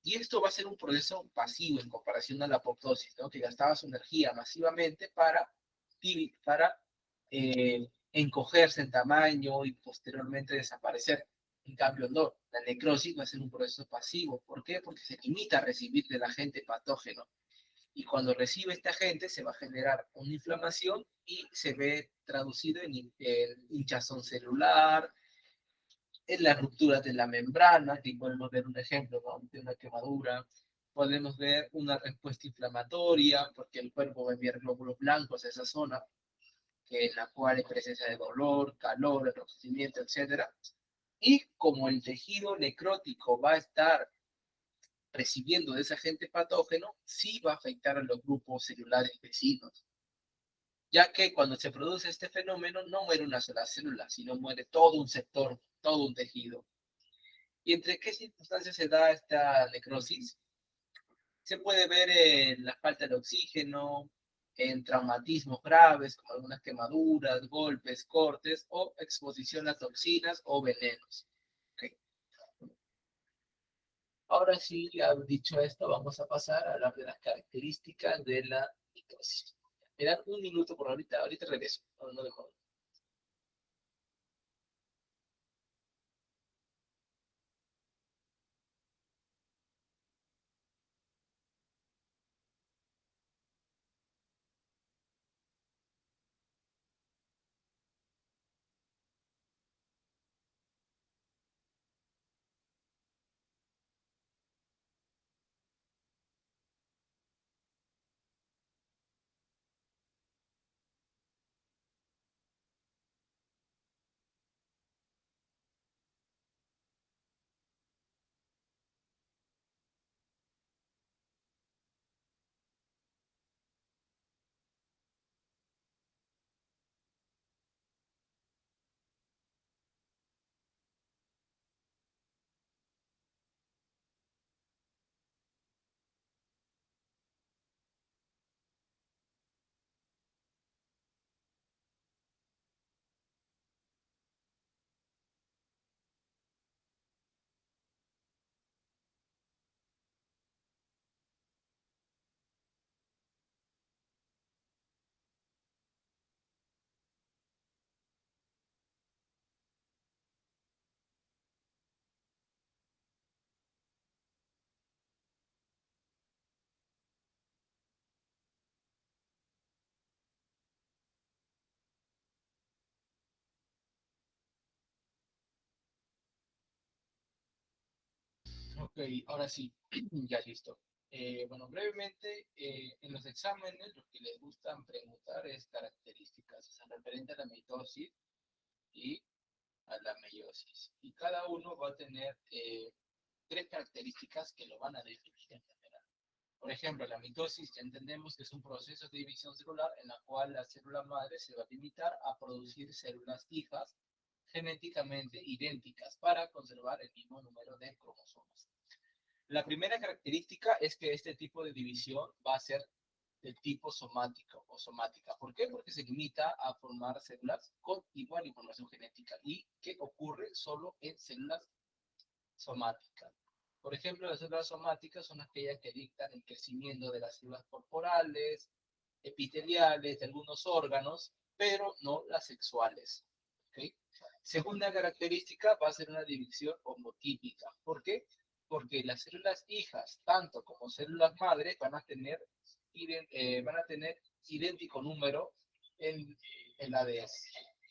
Y esto va a ser un proceso pasivo en comparación a la apoptosis, ¿no? Que gastaba su energía masivamente para encogerse en tamaño y posteriormente desaparecer. En cambio, no, la necrosis va a ser un proceso pasivo. ¿Por qué? Porque se limita a recibir del agente patógeno. Y cuando recibe este agente se va a generar una inflamación y se ve traducido en hinchazón celular, en la ruptura de la membrana, que podemos ver un ejemplo, ¿no?, de una quemadura. Podemos ver una respuesta inflamatoria, porque el cuerpo va a enviar glóbulos blancos a esa zona, que en la cual hay presencia de dolor, calor, enrojecimiento, etc. Y como el tejido necrótico va a estar recibiendo de ese agente patógeno, sí va a afectar a los grupos celulares vecinos, ya que cuando se produce este fenómeno no muere una sola célula, sino muere todo un sector, todo un tejido. ¿Y entre qué circunstancias se da esta necrosis? Se puede ver en la falta de oxígeno, en traumatismos graves como algunas quemaduras, golpes, cortes o exposición a toxinas o venenos. Okay. Ahora sí, ya dicho esto, vamos a pasar a hablar de las características de la necrosis. Me dan un minuto por ahorita regreso. No, no dejo. Ok, ahora sí, ya listo. Bueno, brevemente, en los exámenes lo que les gustan preguntar es características, o sea, referente a la mitosis y a la meiosis. Y cada uno va a tener tres características que lo van a definir en general. Por ejemplo, la mitosis ya entendemos que es un proceso de división celular en la cual la célula madre se va a limitar a producir células hijas genéticamente idénticas para conservar el mismo número de cromosomas. La primera característica es que este tipo de división va a ser del tipo somático o somática. ¿Por qué? Porque se limita a formar células con igual información genética y que ocurre solo en células somáticas. Por ejemplo, las células somáticas son aquellas que dictan el crecimiento de las células corporales, epiteliales, de algunos órganos, pero no las sexuales. ¿Okay? Segunda característica va a ser una división homotípica. ¿Por qué? Porque las células hijas, tanto como células madre, van a tener idéntico número en el ADN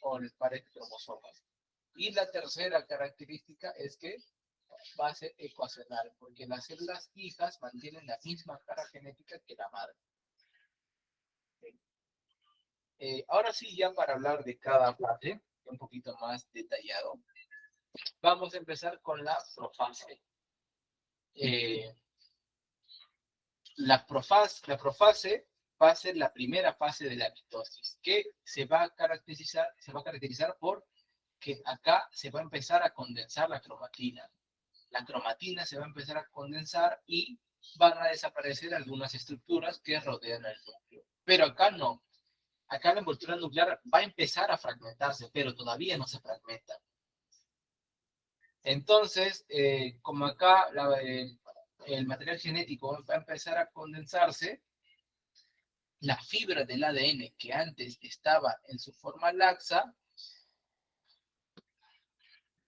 o en el par de cromosomas. Y la tercera característica es que va a ser ecuacional, porque las células hijas mantienen la misma carga genética que la madre. Ahora sí, ya para hablar de cada fase, un poquito más detallado, vamos a empezar con la profase. Eh, la profase va a ser la primera fase de la mitosis, que se va a caracterizar por que acá se va a empezar a condensar la cromatina. La cromatina se va a empezar a condensar y van a desaparecer algunas estructuras que rodean el núcleo. Pero acá no. Acá la envoltura nuclear va a empezar a fragmentarse, pero todavía no se fragmenta. Entonces, como acá el material genético va a empezar a condensarse, la fibra del ADN que antes estaba en su forma laxa,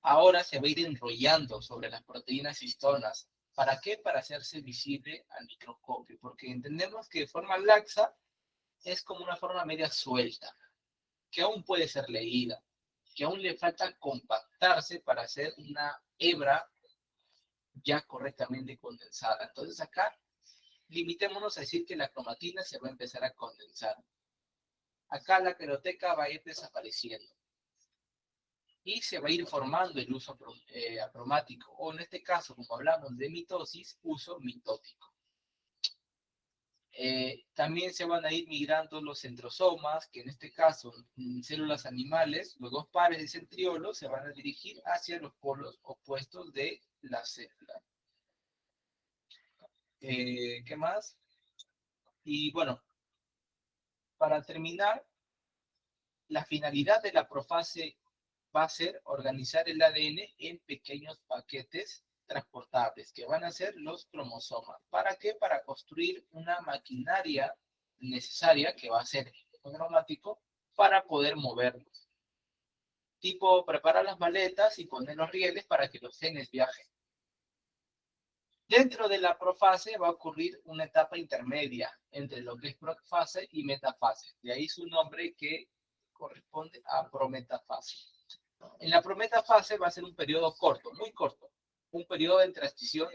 ahora se va a ir enrollando sobre las proteínas histonas. ¿Para qué? Para hacerse visible al microscopio, porque entendemos que de forma laxa es como una forma media suelta, que aún puede ser leída, que aún le falta compactarse para hacer una hebra ya correctamente condensada. Entonces acá limitémonos a decir que la cromatina se va a empezar a condensar. Acá la queroteca va a ir desapareciendo y se va a ir formando el uso acromático, o en este caso, como hablamos de mitosis, uso mitótico. También se van a ir migrando los centrosomas, que en este caso, en células animales, los dos pares de centriolos se van a dirigir hacia los polos opuestos de la célula. ¿Qué más? Y bueno, para terminar, la finalidad de la profase va a ser organizar el ADN en pequeños paquetes transportables, que van a ser los cromosomas. ¿Para qué? Para construir una maquinaria necesaria, que va a ser el cromático, para poder moverlos. Tipo, preparar las maletas y poner los rieles para que los genes viajen. Dentro de la profase va a ocurrir una etapa intermedia entre lo que es profase y metafase. De ahí su nombre, que corresponde a prometafase. En la prometafase va a ser un periodo corto, muy corto, un periodo de transición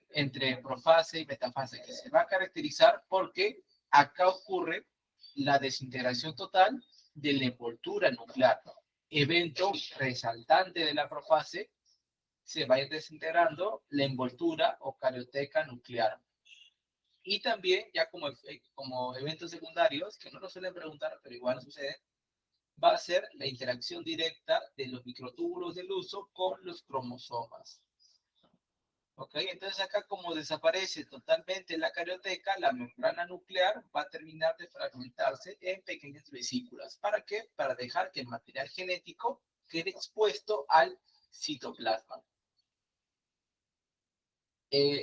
entre profase y metafase, que se va a caracterizar porque acá ocurre la desintegración total de la envoltura nuclear. Evento resaltante de la profase, se va a ir desintegrando la envoltura o carioteca nuclear. Y también, ya como eventos secundarios, que no nos suelen preguntar, pero igual sucede, va a ser la interacción directa de los microtúbulos del uso con los cromosomas. ¿Ok? Entonces acá, como desaparece totalmente la carioteca, la membrana nuclear va a terminar de fragmentarse en pequeñas vesículas. ¿Para qué? Para dejar que el material genético quede expuesto al citoplasma.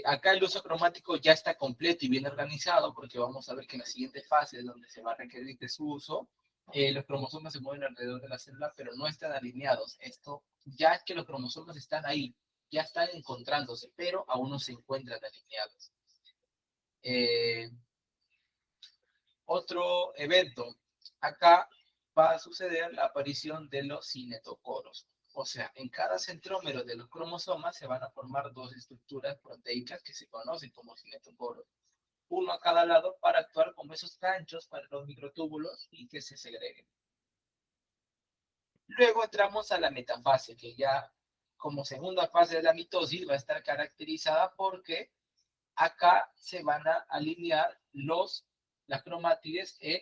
Acá el uso cromático ya está completo y bien organizado, porque vamos a ver que en la siguiente fase, donde se va a requerir de su uso, los cromosomas se mueven alrededor de la célula, pero no están alineados. Esto ya es que los cromosomas están ahí, ya están encontrándose, pero aún no se encuentran alineados. Otro evento, acá va a suceder la aparición de los cinetocoros. O sea, en cada centrómero de los cromosomas se van a formar dos estructuras proteicas que se conocen como cinetocoros. Uno a cada lado para actuar como esos ganchos para los microtúbulos y que se segreguen. Luego entramos a la metafase, que ya como segunda fase de la mitosis va a estar caracterizada porque acá se van a alinear las cromátides en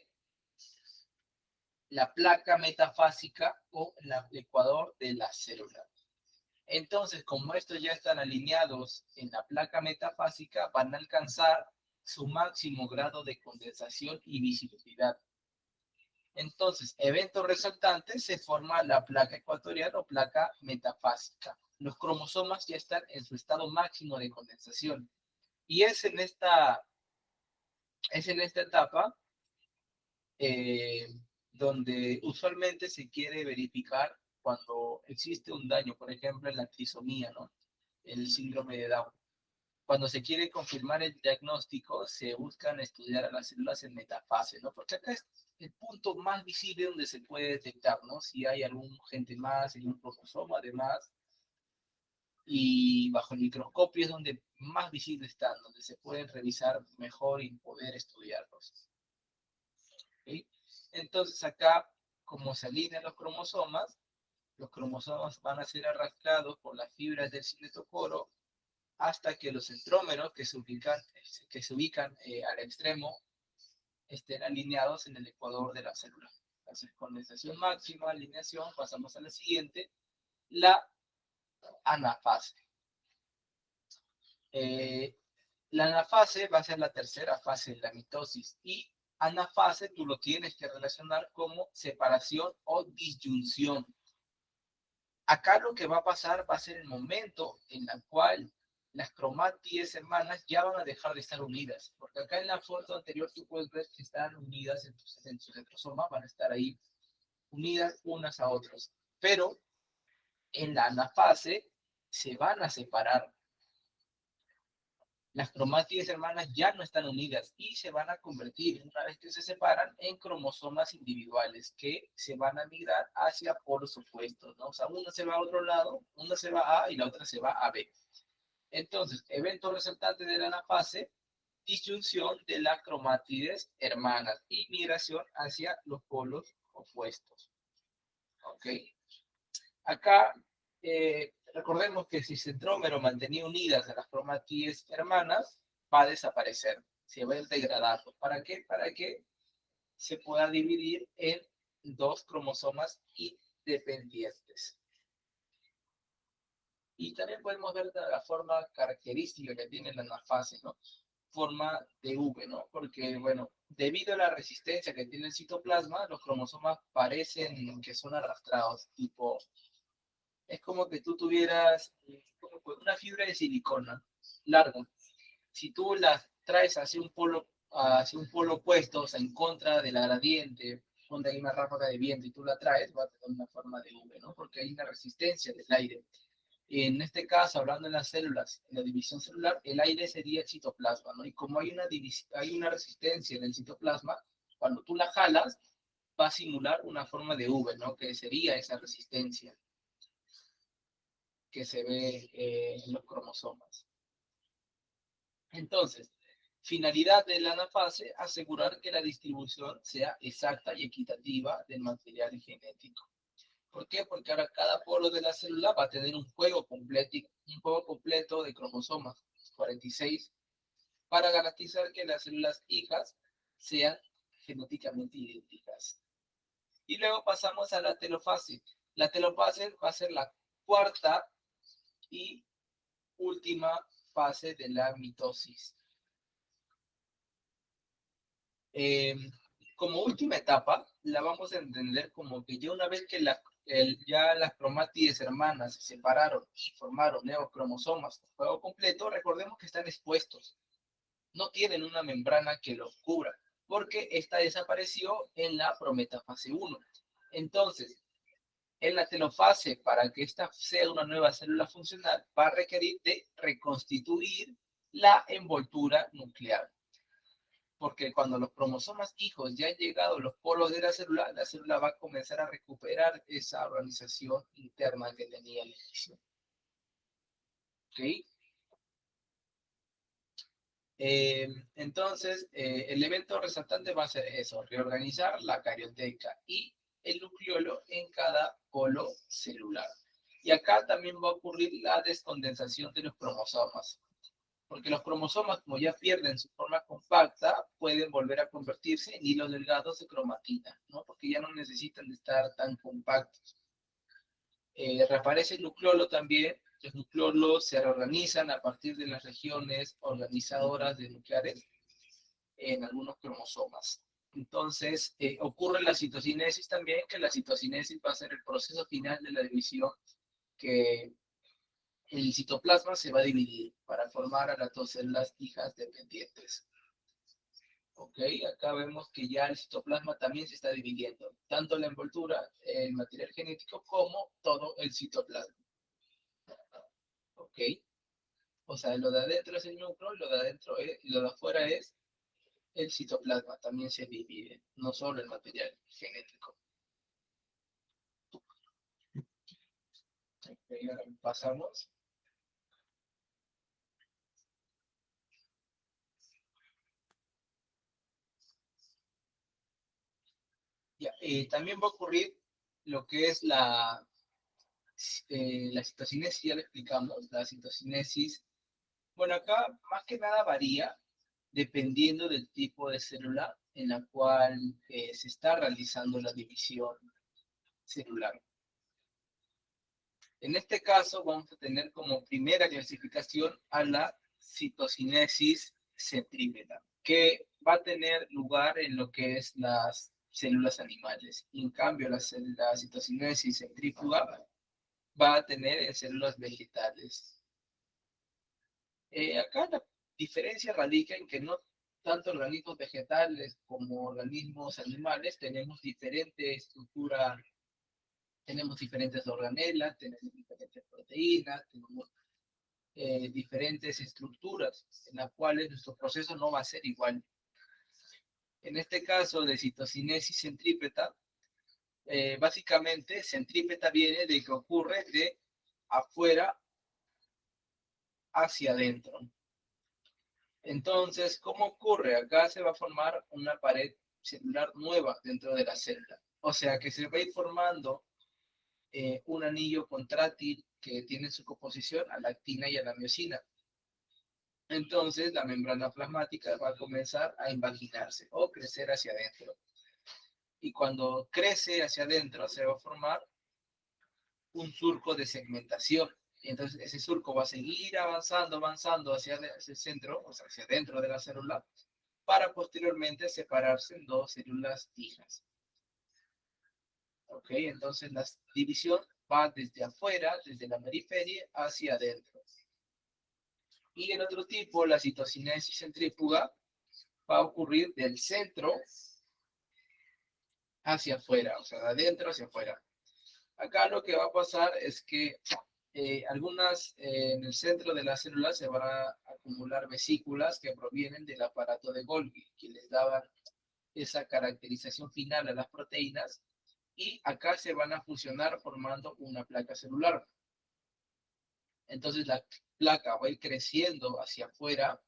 la placa metafásica o el ecuador de la célula. Entonces, como estos ya están alineados en la placa metafásica, van a alcanzar su máximo grado de condensación y visibilidad. Entonces, evento resultante, se forma la placa ecuatorial o placa metafásica. Los cromosomas ya están en su estado máximo de condensación. Y es en esta etapa donde usualmente se quiere verificar cuando existe un daño, por ejemplo, en la trisomía, ¿no? El síndrome de Down. Cuando se quiere confirmar el diagnóstico, se buscan estudiar a las células en metafase, ¿no? Porque acá es el punto más visible donde se puede detectar, ¿no? Si hay algún gente más, algún cromosoma además, y bajo el microscopio es donde más visible están, donde se pueden revisar mejor y poder estudiarlos. ¿Sí? Entonces acá, como se alinean los cromosomas van a ser arrastrados por las fibras del cinetocoro hasta que los centrómeros que se ubican al extremo estén alineados en el ecuador de la célula. Entonces, condensación máxima, alineación, pasamos a la siguiente, la anafase. La anafase va a ser la tercera fase de la mitosis y anafase tú lo tienes que relacionar como separación o disyunción. Acá lo que va a pasar va a ser el momento en el cual las cromátides hermanas ya van a dejar de estar unidas, porque acá en la foto anterior tú puedes ver que están unidas en su centrosoma, van a estar ahí unidas unas a otras, pero En la anafase se van a separar. Las cromátides hermanas ya no están unidas y se van a convertir, una vez que se separan, en cromosomas individuales que se van a migrar hacia polos opuestos, ¿no? O sea, una se va a otro lado, una se va a A y la otra se va a B. Entonces, evento resultante de la anafase, disyunción de las cromátides hermanas y migración hacia los polos opuestos. ¿Ok? Acá, recordemos que si centrómero mantenía unidas a las cromátides hermanas, va a desaparecer, se va a ir degradando. ¿Para qué? Para que se pueda dividir en dos cromosomas independientes. Y también podemos ver la forma característica que tiene la anafase, ¿no? Forma de V, ¿no? Porque, bueno, debido a la resistencia que tiene el citoplasma, los cromosomas parecen que son arrastrados, tipo, es como que tú tuvieras una fibra de silicona larga. Si tú la traes hacia un polo opuesto, o sea, en contra de la gradiente, donde hay una ráfaga de viento y tú la traes, va a tener una forma de V, ¿no? Porque hay una resistencia del aire. En este caso, hablando de las células, en la división celular, el aire sería el citoplasma, ¿no? Y como hay una resistencia en el citoplasma, cuando tú la jalas, va a simular una forma de V, ¿no? Que sería esa resistencia que se ve en los cromosomas. Entonces, finalidad de la anafase, asegurar que la distribución sea exacta y equitativa del material genético. ¿Por qué? Porque ahora cada polo de la célula va a tener un juego completo de cromosomas, 46, para garantizar que las células hijas sean genéticamente idénticas. Y luego pasamos a la telofase. La telofase va a ser la cuarta y última fase de la mitosis. Eh, Como última etapa, la vamos a entender como que ya una vez que ya las cromátides hermanas se separaron y formaron nuevos cromosomas con juego completo, recordemos que están expuestos. No tienen una membrana que los cubra, porque esta desapareció en la prometafase 1. Entonces, en la telofase, para que esta sea una nueva célula funcional, va a requerir de reconstituir la envoltura nuclear. Porque cuando los cromosomas hijos ya han llegado a los polos de la célula va a comenzar a recuperar esa organización interna que tenía al inicio. ¿Ok? Entonces, el evento resaltante va a ser eso, reorganizar la carioteca y el nucleolo en cada polo celular. Y acá también va a ocurrir la descondensación de los cromosomas, porque los cromosomas, como ya pierden su forma compacta, pueden volver a convertirse en hilos delgados de cromatina, ¿no? Porque ya no necesitan de estar tan compactos. Reaparece el nucleolo también. Los nucleolos se reorganizan a partir de las regiones organizadoras de nucleares en algunos cromosomas. Entonces, ocurre la citocinesis también, que la citocinesis va a ser el proceso final de la división, que el citoplasma se va a dividir para formar a las dos células hijas dependientes. Ok, acá vemos que ya el citoplasma también se está dividiendo, tanto la envoltura, el material genético, como todo el citoplasma. Ok, o sea, lo de adentro es el núcleo, lo de afuera es el citoplasma, también se divide, no solo el material genético. Ok, ahora pasamos. Ya, también va a ocurrir lo que es la citocinesis, ya lo explicamos, la citocinesis. Bueno, acá más que nada varía dependiendo del tipo de célula en la cual se está realizando la división celular. En este caso vamos a tener como primera clasificación a la citocinesis centrípeta, que va a tener lugar en lo que es las células animales. En cambio, la citocinesis centrífuga va a tener en células vegetales. Acá la diferencia radica en que no tanto organismos vegetales como organismos animales tenemos diferente estructura tenemos diferentes organelas, tenemos diferentes proteínas, tenemos diferentes estructuras en las cuales nuestro proceso no va a ser igual. En este caso de citocinesis centrípeta, básicamente centrípeta viene de que ocurre de afuera hacia adentro. Entonces, ¿cómo ocurre? Acá se va a formar una pared celular nueva dentro de la célula. O sea que se va a ir formando un anillo contráctil que tiene su composición a la actina y a la miosina. Entonces, la membrana plasmática va a comenzar a invaginarse o crecer hacia adentro. Y cuando crece hacia adentro, se va a formar un surco de segmentación. Y entonces ese surco va a seguir avanzando, avanzando hacia el centro, o sea, hacia dentro de la célula, para posteriormente separarse en dos células hijas. ¿Ok? Entonces la división va desde afuera, desde la periferia, hacia adentro. Y el otro tipo, la citocinesis centrífuga, va a ocurrir del centro hacia afuera, o sea, de adentro hacia afuera. Acá lo que va a pasar es que en el centro de la célula se van a acumular vesículas que provienen del aparato de Golgi, que les daban esa caracterización final a las proteínas, y acá se van a fusionar formando una placa celular. Entonces la placa va a ir creciendo hacia afuera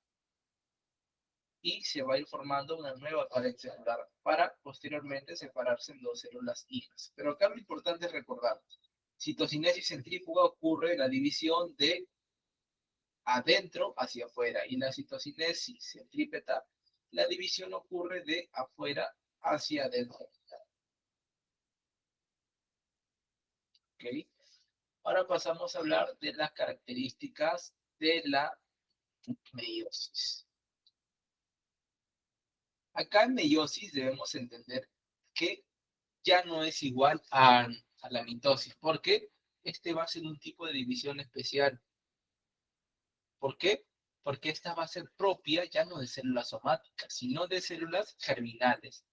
y se va a ir formando una nueva pared celular para posteriormente separarse en dos células hijas. Pero acá lo importante es recordar, citocinesis centrífuga ocurre la división de adentro hacia afuera, y la citocinesis centrípeta, la división ocurre de afuera hacia adentro. ¿Okay? Ahora pasamos a hablar de las características de la meiosis. Acá en meiosis debemos entender que ya no es igual a la mitosis, porque este va a ser un tipo de división especial. ¿Por qué? Porque esta va a ser propia ya no de células somáticas, sino de células germinales,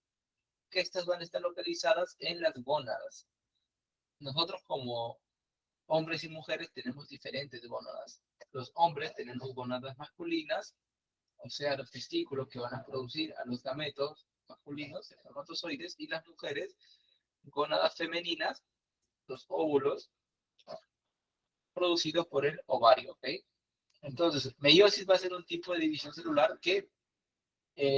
que estas van a estar localizadas en las gónadas. Nosotros como hombres y mujeres tenemos diferentes gónadas. Los hombres tenemos gónadas masculinas, o sea, los testículos que van a producir a los gametos masculinos, espermatozoides, y las mujeres, gónadas femeninas, los óvulos, producidos por el ovario, ¿ok? Entonces, meiosis va a ser un tipo de división celular que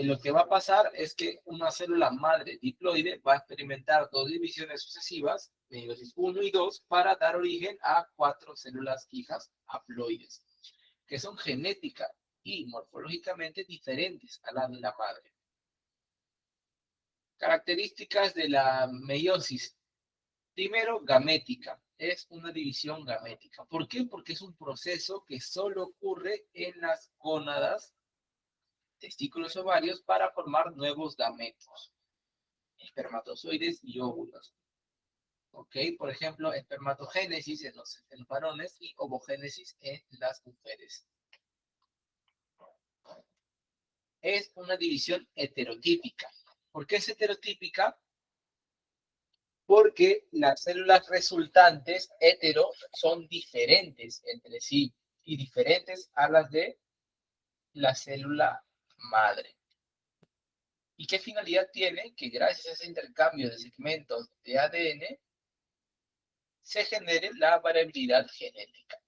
lo que va a pasar es que una célula madre diploide va a experimentar dos divisiones sucesivas, meiosis 1 y 2, para dar origen a 4 células hijas haploides, que son genética y morfológicamente diferentes a las de la madre. Características de la meiosis. Primero, gamética. Es una división gamética. ¿Por qué? Porque es un proceso que solo ocurre en las gónadas, testículos ovarios, para formar nuevos gametos, espermatozoides y óvulos. ¿Ok? Por ejemplo, espermatogénesis en los varones y ovogénesis en las mujeres. Es una división heterotípica. ¿Por qué es heterotípica? Porque las células resultantes hetero son diferentes entre sí y diferentes a las de la célula madre. ¿Y qué finalidad tiene? Que gracias a ese intercambio de segmentos de ADN se genere la variabilidad genética.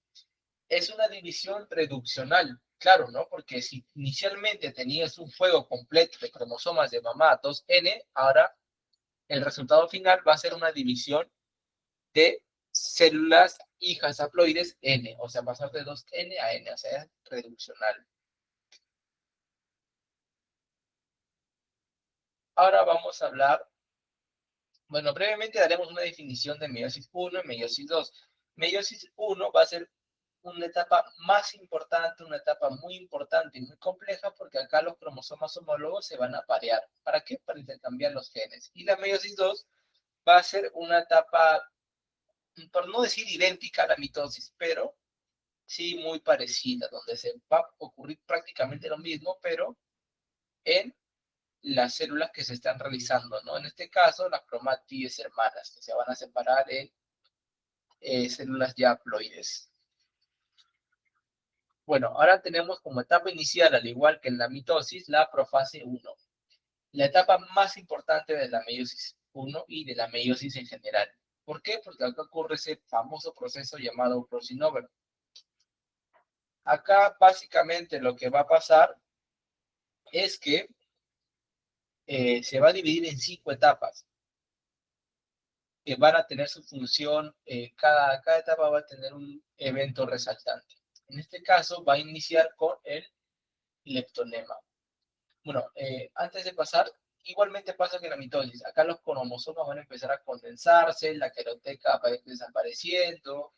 Es una división reduccional, claro, ¿no? Porque si inicialmente tenías un juego completo de cromosomas de mamá 2N, ahora el resultado final va a ser una división de células hijas haploides N, o sea, pasar de 2N a N, o sea, es reduccional. Ahora vamos a hablar, bueno, brevemente daremos una definición de meiosis 1 y meiosis 2. Meiosis 1 va a ser una etapa más importante, una etapa muy importante y muy compleja, porque acá los cromosomas homólogos se van a parear. ¿Para qué? Para intercambiar los genes. Y la meiosis 2 va a ser una etapa, por no decir idéntica a la mitosis, pero sí muy parecida, donde se va a ocurrir prácticamente lo mismo, pero en las células que se están realizando, ¿no? En este caso, las cromátides hermanas, que se van a separar en células ya haploides. Bueno, ahora tenemos como etapa inicial, al igual que en la mitosis, la profase 1. La etapa más importante de la meiosis 1 y de la meiosis en general. ¿Por qué? Porque acá ocurre ese famoso proceso llamado crossing over. Acá básicamente lo que va a pasar es que se va a dividir en 5 etapas que van a tener su función, cada etapa va a tener un evento resaltante. En este caso va a iniciar con el leptonema. Bueno, antes de pasar, igualmente pasa que en la mitosis, acá los cromosomas van a empezar a condensarse, la queroteca va a ir desapareciendo,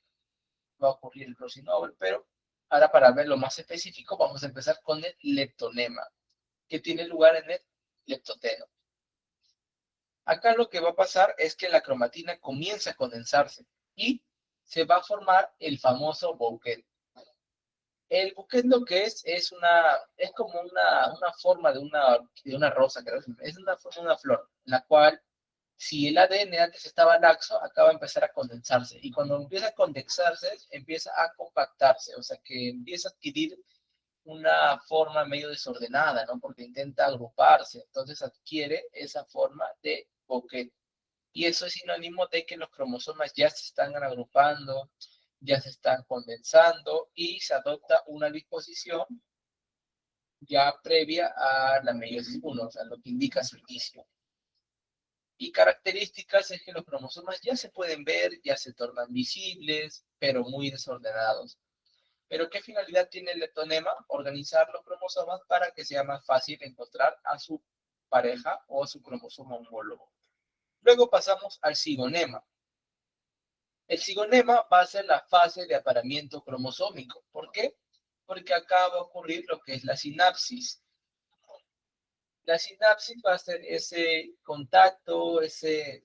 va a ocurrir el crossing over, pero ahora para ver lo más específico vamos a empezar con el leptonema, que tiene lugar en el leptoteno. Acá lo que va a pasar es que la cromatina comienza a condensarse y se va a formar el famoso bouquet. El bouquet lo que es como una forma de una rosa, creo. Es una forma de una flor, en la cual si el ADN antes estaba laxo, acá va a empezar a condensarse. Y cuando empieza a condensarse, empieza a compactarse, o sea que empieza a adquirir una forma medio desordenada, ¿no? Porque intenta agruparse, entonces adquiere esa forma de bouquet. Y eso es sinónimo de que los cromosomas ya se están agrupando, ya se están condensando y se adopta una disposición ya previa a la meiosis 1, o sea, lo que indica su inicio. Y características es que los cromosomas ya se pueden ver, ya se tornan visibles, pero muy desordenados. ¿Pero qué finalidad tiene el leptonema? Organizar los cromosomas para que sea más fácil encontrar a su pareja o a su cromosoma homólogo. Luego pasamos al cigonema. El cigonema va a ser la fase de apareamiento cromosómico. ¿Por qué? Porque acá va a ocurrir lo que es la sinapsis. La sinapsis va a ser ese contacto, ese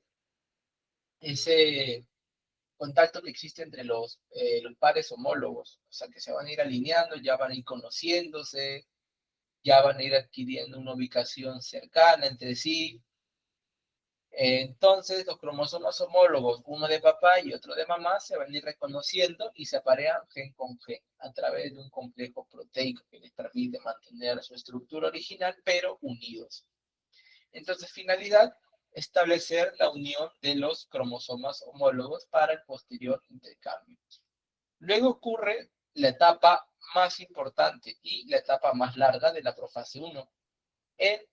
contacto que existe entre los pares homólogos. O sea, que se van a ir alineando, ya van a ir conociéndose, ya van a ir adquiriendo una ubicación cercana entre sí. Entonces, los cromosomas homólogos, uno de papá y otro de mamá, se van a ir reconociendo y se aparean gen con gen a través de un complejo proteico que les permite mantener su estructura original, pero unidos. Entonces, finalidad, establecer la unión de los cromosomas homólogos para el posterior intercambio. Luego ocurre la etapa más importante y la etapa más larga de la profase 1, el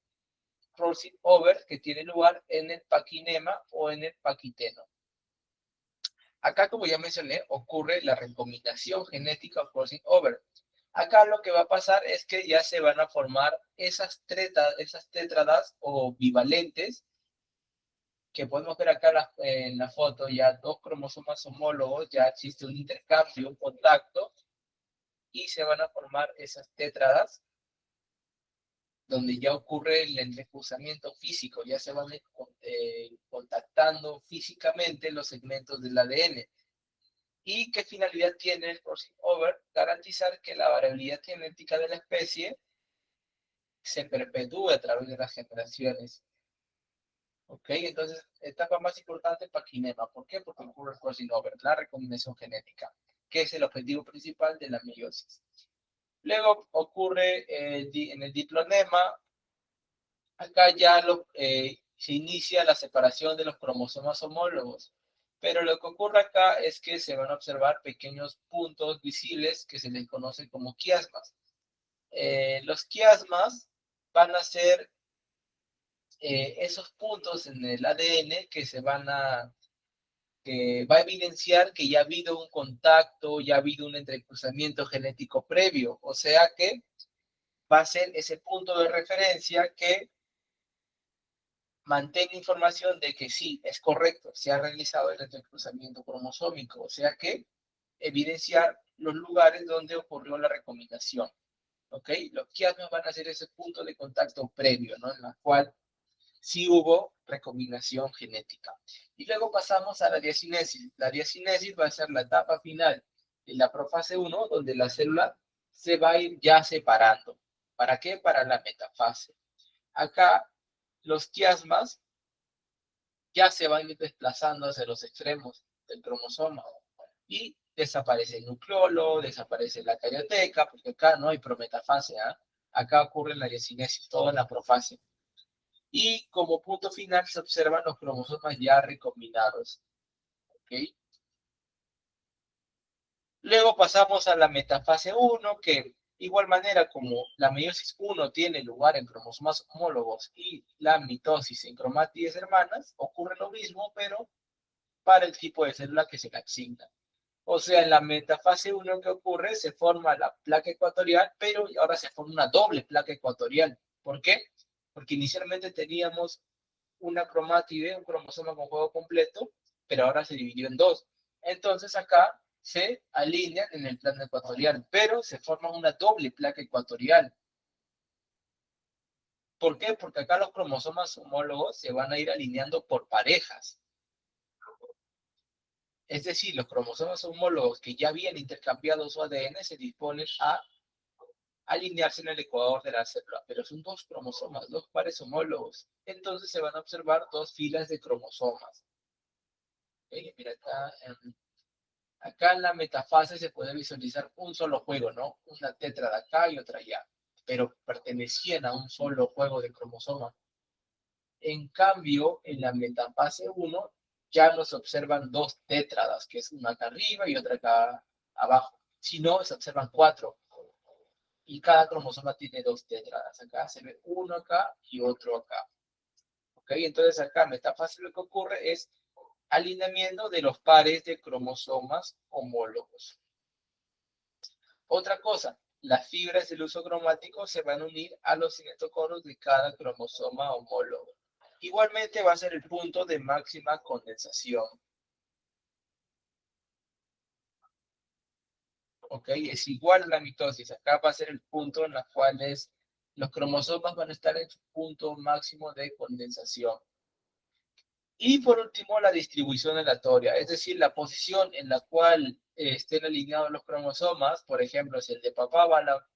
crossing over que tiene lugar en el paquinema o en el paquiteno. Acá, como ya mencioné, ocurre la recombinación genética o crossing over. Acá lo que va a pasar es que ya se van a formar esas tétradas o bivalentes que podemos ver acá en la foto, ya dos cromosomas homólogos, ya existe un intercambio, un contacto, y se van a formar esas tétradas donde ya ocurre el entrecruzamiento físico, ya se van contactando físicamente los segmentos del ADN. ¿Y qué finalidad tiene el crossing over? Garantizar que la variabilidad genética de la especie se perpetúe a través de las generaciones. ¿Ok? Entonces, etapa más importante, paquinema. ¿Por qué? Porque ocurre el crossing over, la recombinación genética, que es el objetivo principal de la meiosis. Luego ocurre en el diplonema. Acá ya se inicia la separación de los cromosomas homólogos, pero lo que ocurre acá es que se van a observar pequeños puntos visibles que se les conoce como quiasmas. Los quiasmas van a ser esos puntos en el ADN que va a evidenciar que ya ha habido un contacto, ya ha habido un entrecruzamiento genético previo, o sea que va a ser ese punto de referencia que mantenga información de que sí, es correcto, se ha realizado el entrecruzamiento cromosómico, o sea que evidenciar los lugares donde ocurrió la recombinación, ¿ok? Los quiasmas van a ser ese punto de contacto previo, ¿no? En la cual sí hubo recombinación genética. Y luego pasamos a la diacinesis. La diacinesis va a ser la etapa final de la profase 1, donde la célula se va a ir ya separando. ¿Para qué? Para la metafase. Acá los quiasmas ya se van a ir desplazando hacia los extremos del cromosoma y desaparece el nucleolo, desaparece la carioteca, porque acá no hay prometafase, ¿ah? Acá ocurre la diacinesis, todo en la profase. Y como punto final se observan los cromosomas ya recombinados. ¿Ok? Luego pasamos a la metafase 1, que igual manera como la meiosis 1 tiene lugar en cromosomas homólogos y la mitosis en cromátides hermanas, ocurre lo mismo, pero para el tipo de célula que se le asigna. O sea, en la metafase 1 que ocurre, se forma la placa ecuatorial, pero ahora se forma una doble placa ecuatorial. ¿Por qué? Porque inicialmente teníamos una cromátide, un cromosoma con juego completo, pero ahora se dividió en dos. Entonces acá se alinean en el plano ecuatorial, pero se forma una doble placa ecuatorial. ¿Por qué? Porque acá los cromosomas homólogos se van a ir alineando por parejas. Es decir, los cromosomas homólogos que ya habían intercambiado su ADN se disponen a alinearse en el ecuador de la célula, pero son dos cromosomas, dos pares homólogos. Entonces se van a observar dos filas de cromosomas. Mira acá en la metafase se puede visualizar un solo juego, ¿no? Una tetra de acá y otra allá, pero pertenecían a un solo juego de cromosomas. En cambio, en la metafase 1 ya nos observan dos tétradas, que es una acá arriba y otra acá abajo. Si no, se observan cuatro. Y cada cromosoma tiene dos tétradas. Acá se ve uno acá y otro acá. ¿Ok? Entonces acá metafase lo que ocurre es alineamiento de los pares de cromosomas homólogos. Otra cosa, las fibras del uso cromático se van a unir a los cinetocoros de cada cromosoma homólogo. Igualmente va a ser el punto de máxima condensación. ¿Ok? Es igual a la mitosis. Acá va a ser el punto en el cual los cromosomas van a estar en su punto máximo de condensación. Y por último, la distribución aleatoria, es decir, la posición en la cual estén alineados los cromosomas, por ejemplo, si el de papá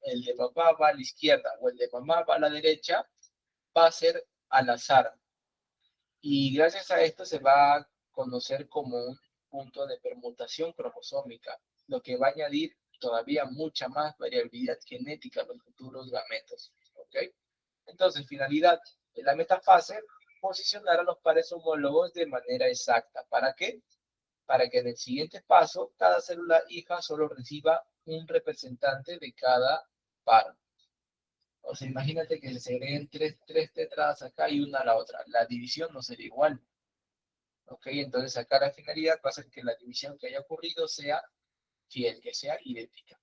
el de papá va a la izquierda o el de mamá va a la derecha, va a ser al azar. Y gracias a esto se va a conocer como un punto de permutación cromosómica, lo que va a añadir todavía mucha más variabilidad genética a los futuros gametos. ¿Ok? Entonces, finalidad de la metafase, posicionar a los pares homólogos de manera exacta. ¿Para qué? Para que en el siguiente paso, cada célula hija solo reciba un representante de cada par. O sea, imagínate que se segreguen tres tetradas acá y una a la otra. La división no sería igual. ¿Ok? Entonces acá la finalidad va a ser que la división que haya ocurrido sea fiel, que sea idéntica.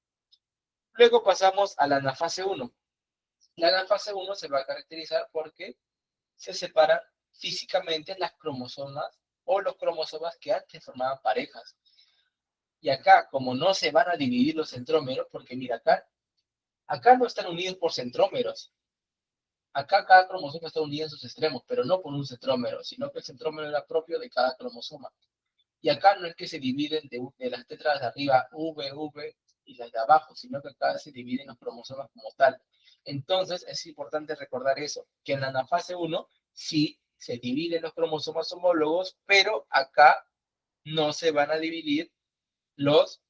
Luego pasamos a la anafase 1. La anafase 1 se va a caracterizar porque se separan físicamente las cromosomas o los cromosomas que antes formaban parejas. Y acá, como no se van a dividir los centrómeros, porque mira, acá no están unidos por centrómeros. Acá cada cromosoma está unido en sus extremos, pero no por un centrómero, sino que el centrómero era propio de cada cromosoma. Y acá no es que se dividen de las tetras de arriba V y las de abajo, sino que acá se dividen los cromosomas como tal. Entonces es importante recordar eso, que en la anafase 1 sí se dividen los cromosomas homólogos, pero acá no se van a dividir los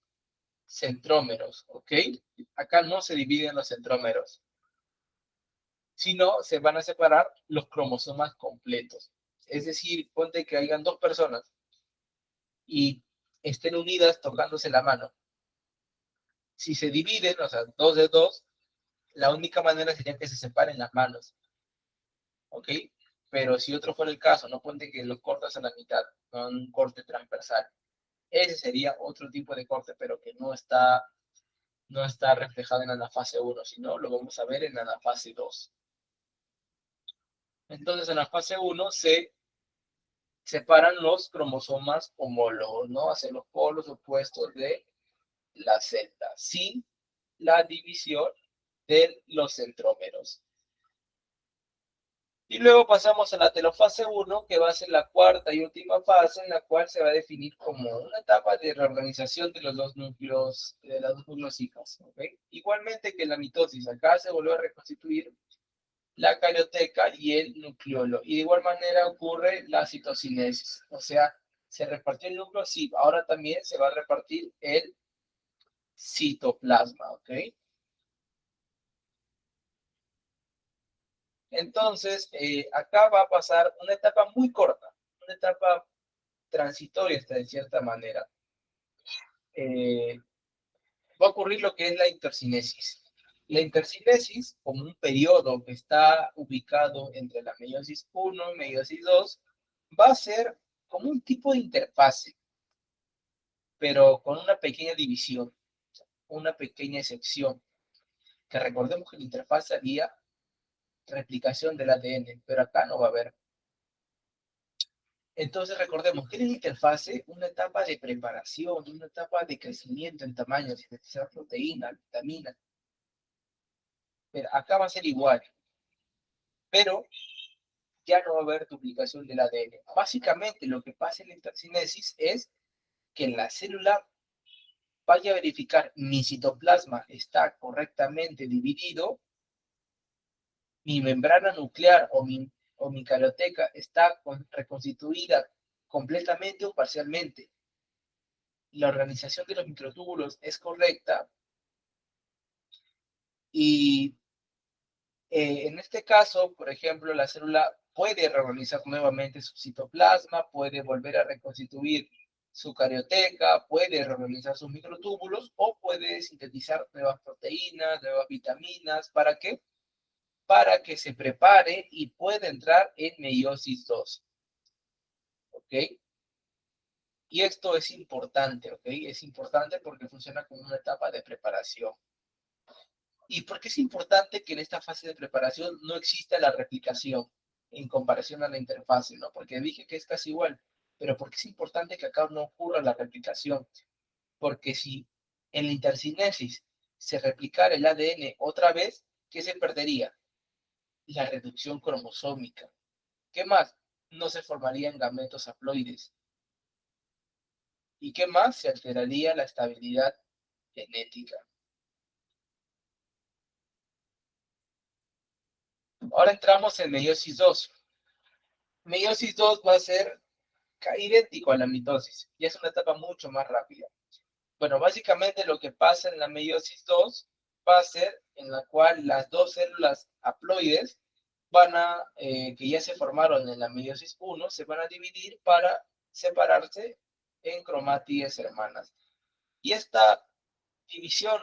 centrómeros, ¿ok? Acá no se dividen los centrómeros, sino se van a separar los cromosomas completos. Es decir, ponte que hayan dos personas y estén unidas tocándose la mano. Si se dividen, o sea, dos de dos, la única manera sería que se separen las manos, ¿ok? Pero si otro fuera el caso, no ponte que los cortas a la mitad, con un corte transversal. Ese sería otro tipo de corte, pero que no está reflejado en la fase 1, sino lo vamos a ver en la fase 2. Entonces, en la fase 1 se separan los cromosomas homólogos, ¿no? Hacia los polos opuestos de la celda, sin la división de los centrómeros. Y luego pasamos a la telofase 1, que va a ser la cuarta y última fase, en la cual se va a definir como una etapa de reorganización de los dos núcleos, de las dos núcleos hijas. ¿Okay? Igualmente que en la mitosis, acá se volvió a reconstituir la carioteca y el nucleolo. Y de igual manera ocurre la citocinesis, o sea, ¿Se repartió el núcleo? Sí, ahora también se va a repartir el citoplasma, ¿ok? Entonces, acá va a pasar una etapa muy corta, una etapa transitoria hasta de cierta manera. Va a ocurrir lo que es la intercinesis. La intercinesis, como un periodo que está ubicado entre la meiosis 1 y meiosis 2, va a ser como un tipo de interfase, pero con una pequeña división, una pequeña excepción, que recordemos que la interfaz haría replicación del ADN, pero acá no va a haber. Entonces recordemos que en la interfase, una etapa de preparación, una etapa de crecimiento en tamaño, sintetizar proteínas, vitaminas, pero acá va a ser igual, pero ya no va a haber duplicación del ADN. Básicamente lo que pasa en la intercinesis es que la célula vaya a verificar mi citoplasma está correctamente dividido, mi membrana nuclear o mi carioteca está reconstituida completamente o parcialmente, la organización de los microtúbulos es correcta y en este caso, por ejemplo, la célula puede reorganizar nuevamente su citoplasma, puede volver a reconstituir su carioteca, puede reorganizar sus microtúbulos o puede sintetizar nuevas proteínas, nuevas vitaminas. ¿Para qué? Para que se prepare y pueda entrar en meiosis 2. ¿Ok? Y esto es importante, ¿ok? Es importante porque funciona como una etapa de preparación. ¿Y por qué es importante que en esta fase de preparación no exista la replicación en comparación a la interfase, ¿no? Porque dije que es casi igual, pero ¿por qué es importante que acá no ocurra la replicación? Porque si en la intercinesis se replicara el ADN otra vez, ¿qué se perdería? La reducción cromosómica. ¿Qué más? No se formarían gametos haploides. ¿Y qué más? Se alteraría la estabilidad genética. Ahora entramos en meiosis 2. Meiosis 2 va a ser idéntico a la mitosis y es una etapa mucho más rápida. Bueno, básicamente lo que pasa en la meiosis 2 va a ser en la cual las dos células haploides que ya se formaron en la meiosis 1, se van a dividir para separarse en cromátides hermanas. Y esta división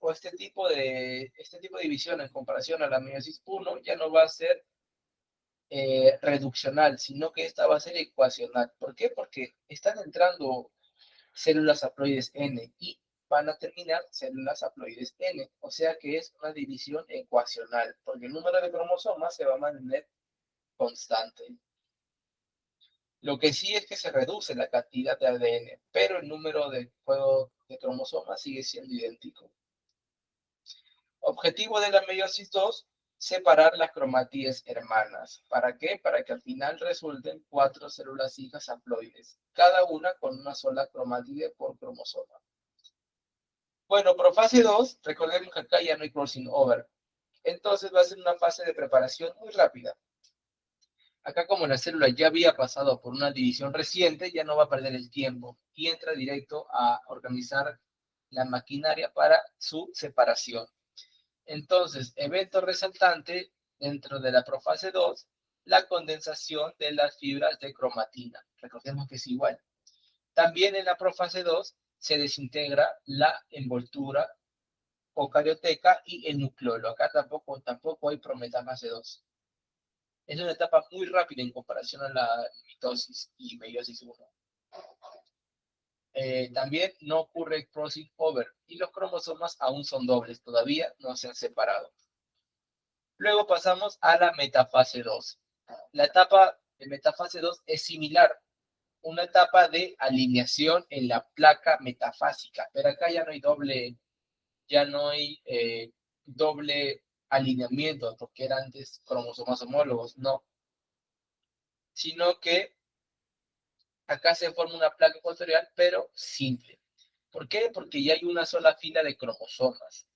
o este tipo de división en comparación a la meiosis 1 ya no va a ser reduccional, sino que esta va a ser ecuacional. ¿Por qué? Porque están entrando células haploides N y van a terminar células haploides N. O sea que es una división ecuacional, porque el número de cromosomas se va a mantener constante. Lo que sí es que se reduce la cantidad de ADN, pero el número de juego de cromosomas sigue siendo idéntico. Objetivo de la meiosis 2, separar las cromatíes hermanas. ¿Para qué? Para que al final resulten 4 células hijas haploides, cada una con una sola cromatide por cromosoma. Bueno, profase 2, recordemos que acá ya no hay crossing over. Entonces va a ser una fase de preparación muy rápida. Acá como la célula ya había pasado por una división reciente, ya no va a perder el tiempo y entra directo a organizar la maquinaria para su separación. Entonces, evento resaltante dentro de la profase 2, la condensación de las fibras de cromatina. Recordemos que es igual. También en la profase 2 se desintegra la envoltura o carioteca y el nucleolo. Acá tampoco hay prometafase 2. Es una etapa muy rápida en comparación a la mitosis y meiosis 1. También no ocurre crossing over y los cromosomas aún son dobles, todavía no se han separado. Luego pasamos a la metafase 2. La etapa de metafase 2 es similar, una etapa de alineación en la placa metafásica, pero acá ya no hay doble alineamiento, porque eran antes cromosomas homólogos, no, sino que acá se forma una placa ecuatorial, pero simple. ¿Por qué? Porque ya hay una sola fila de cromosomas.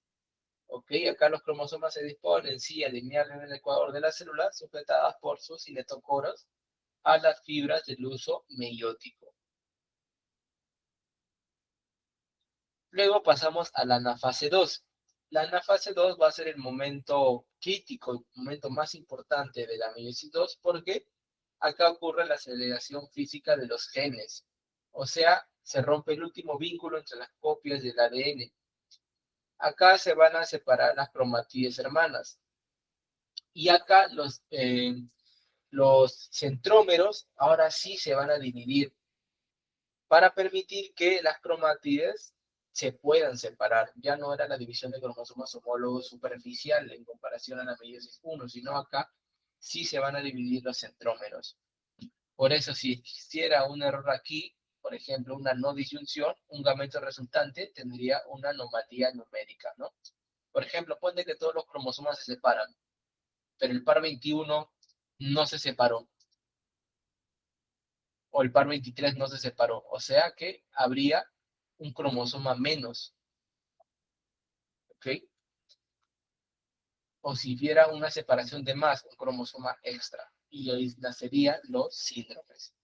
¿Ok? Acá los cromosomas se disponen, sí, alineados en el ecuador de la célula, sujetadas por sus cinetocoros a las fibras del uso meiótico. Luego pasamos a la anafase 2. La anafase 2 va a ser el momento crítico, el momento más importante de la meiosis 2, porque acá ocurre la aceleración física de los genes. O sea, se rompe el último vínculo entre las copias del ADN. Acá se van a separar las cromatídeas hermanas. Y acá los centrómeros ahora sí se van a dividir para permitir que las cromátides se puedan separar. Ya no era la división de cromosomas homólogos superficial en comparación a la meiosis 1, sino acá sí se van a dividir los centrómeros. Por eso, si existiera un error aquí, por ejemplo, una no disyunción, un gameto resultante tendría una anomalía numérica, ¿no? Por ejemplo, ponte que todos los cromosomas se separan, pero el par 21 no se separó, o el par 23 no se separó, o sea que habría un cromosoma menos, ¿ok? O si hubiera una separación de más, un cromosoma extra, y ahí nacerían los síndromes.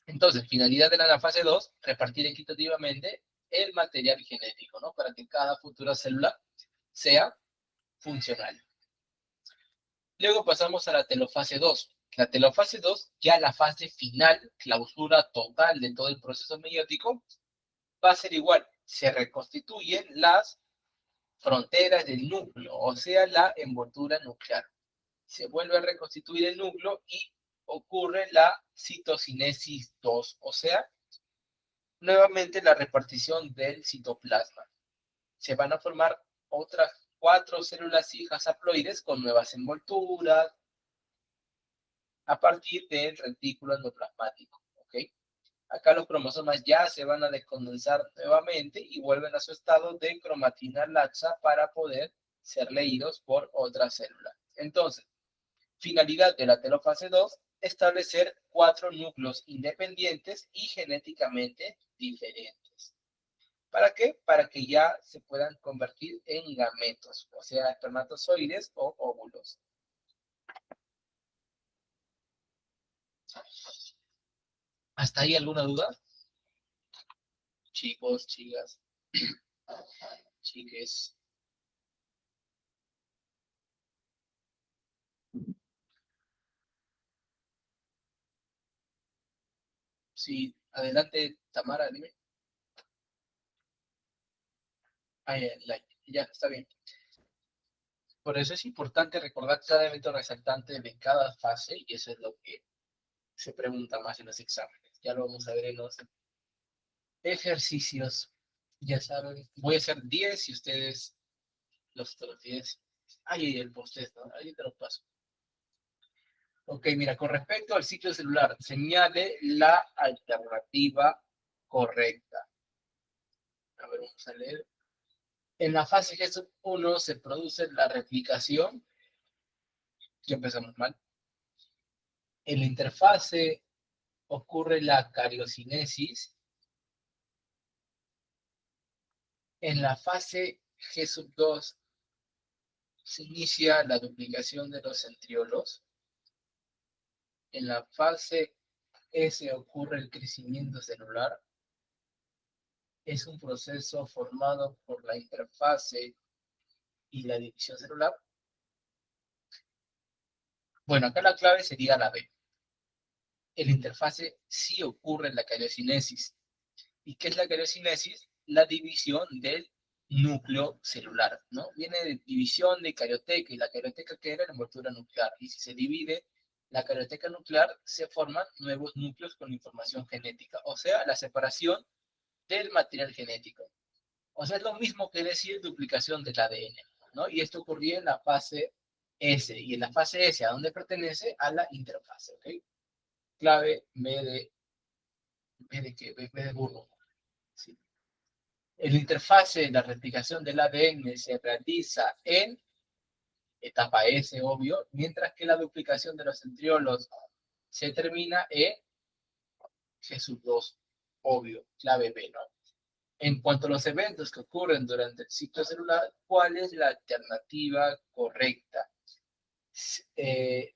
Entonces, finalidad de la fase 2, repartir equitativamente el material genético, ¿no? Para que cada futura célula sea funcional. Luego pasamos a la telofase 2. La telofase 2, ya la fase final, clausura total de todo el proceso meiótico, va a ser igual. Se reconstituyen las fronteras del núcleo, o sea, la envoltura nuclear. Se vuelve a reconstituir el núcleo y ocurre la citocinesis 2, o sea, nuevamente la repartición del citoplasma. Se van a formar otras 4 células hijas haploides con nuevas envolturas a partir del retículo endoplasmático. ¿Okay? Acá los cromosomas ya se van a descondensar nuevamente y vuelven a su estado de cromatina laxa para poder ser leídos por otra célula. Entonces, finalidad de la telofase 2, establecer 4 núcleos independientes y genéticamente diferentes. ¿Para qué? Para que ya se puedan convertir en gametos, o sea, espermatozoides o óvulos. ¿Hasta ahí alguna duda? Chicos, chicas, chiques. Sí, adelante, Tamara, dime. Ay, like. Ya, está bien. Por eso es importante recordar cada evento resaltante de cada fase y eso es lo que se pregunta más en los exámenes. Ya lo vamos a ver en los ejercicios. Ya saben, voy a hacer 10 y ustedes los otros 10. Ahí el post ¿no? Ahí te lo paso. Ok, mira, con respecto al ciclo celular, señale la alternativa correcta. A ver, vamos a leer. En la fase G1 se produce la replicación, ya empezamos mal. En la interfase ocurre la cariocinesis. En la fase G2 se inicia la duplicación de los centriolos. En la fase S ocurre el crecimiento celular. Es un proceso formado por la interfase y la división celular. Bueno, acá la clave sería la B. En la interfase sí ocurre la cariocinesis. ¿Y qué es la cariocinesis? La división del núcleo celular, ¿no? Viene de división de carioteca, y la carioteca que era la envoltura nuclear. Y si se divide la carioteca nuclear, se forman nuevos núcleos con información genética, o sea, la separación del material genético. O sea, es lo mismo que decir duplicación del ADN, ¿no? Y esto ocurría en la fase S, y en la fase S, ¿a dónde pertenece? A la interfase, ¿ok? Clave B de burro. ¿Sí? En la interfase, la replicación del ADN se realiza en etapa S, obvio, mientras que la duplicación de los centriolos se termina en G2, obvio, clave B, ¿no? En cuanto a los eventos que ocurren durante el ciclo celular, ¿cuál es la alternativa correcta? Eh,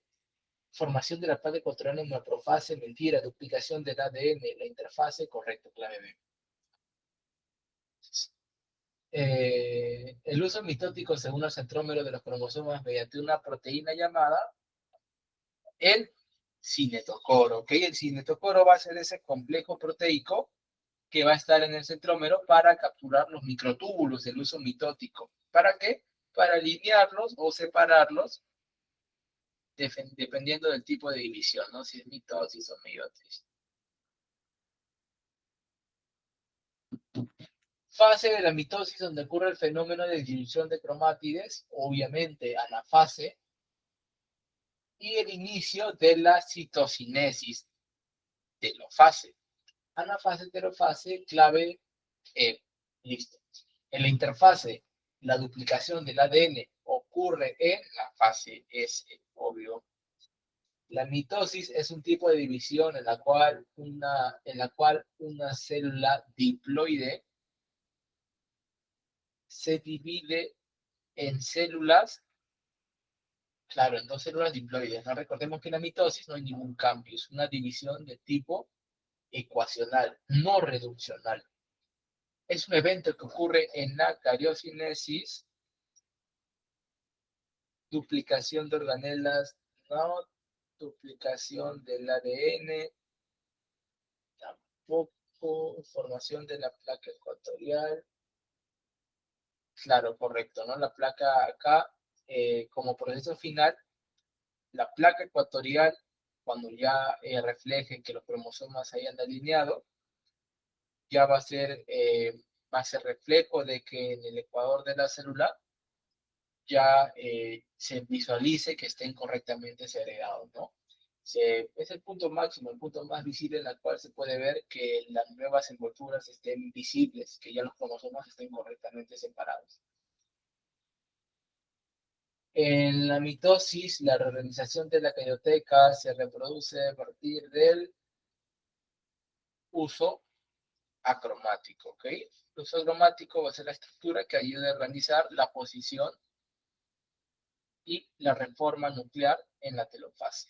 Formación de la placa ecuatoriana en la profase, mentira. Duplicación del ADN, la interfase, correcto, clave B. El uso mitótico según el centrómero de los cromosomas mediante una proteína llamada el cinetocoro, ¿ok? El cinetocoro va a ser ese complejo proteico que va a estar en el centrómero para capturar los microtúbulos del uso mitótico. ¿Para qué? Para alinearlos o separarlos dependiendo del tipo de división, ¿no? Si es mitosis o meiosis. Fase de la mitosis donde ocurre el fenómeno de dilución de cromátides, obviamente anafase, y el inicio de la citocinesis, telofase. Anafase, telofase, clave E. Listo. En la interfase, la duplicación del ADN ocurre en la fase S, obvio. La mitosis es un tipo de división en la cual una célula diploide se divide en células, claro, en dos células diploides. No recordemos que en la mitosis no hay ningún cambio, es una división de tipo ecuacional, no reduccional. Es un evento que ocurre en la cariocinesis, duplicación de organelas, no, duplicación del ADN, tampoco, formación de la placa ecuatorial. Claro, correcto, ¿no? La placa acá, como proceso final, la placa ecuatorial, cuando ya refleje que los cromosomas se hayan alineado, ya va a ser reflejo de que en el ecuador de la célula ya se visualice que estén correctamente segregados, ¿no? Es el punto máximo, el punto más visible en el cual se puede ver que las nuevas envolturas estén visibles, que ya los cromosomas estén correctamente separados. En la mitosis, la reorganización de la carioteca se reproduce a partir del uso acromático, ¿ok? El uso acromático va a ser la estructura que ayuda a organizar la posición y la reforma nuclear en la telofase.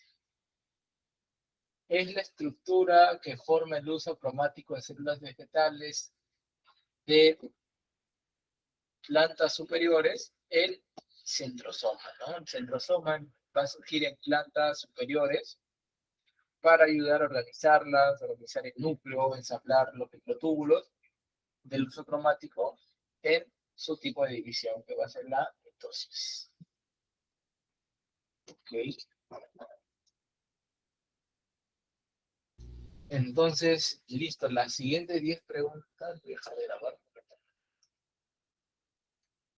Es la estructura que forma el uso cromático de células vegetales de plantas superiores, el centrosoma, ¿no? El centrosoma va a surgir en plantas superiores para ayudar a organizarlas, a organizar el núcleo, ensamblar los microtúbulos del uso cromático en su tipo de división, que va a ser la mitosis. Okay. Entonces, listo, las siguientes 10 preguntas, voy a dejar de grabar.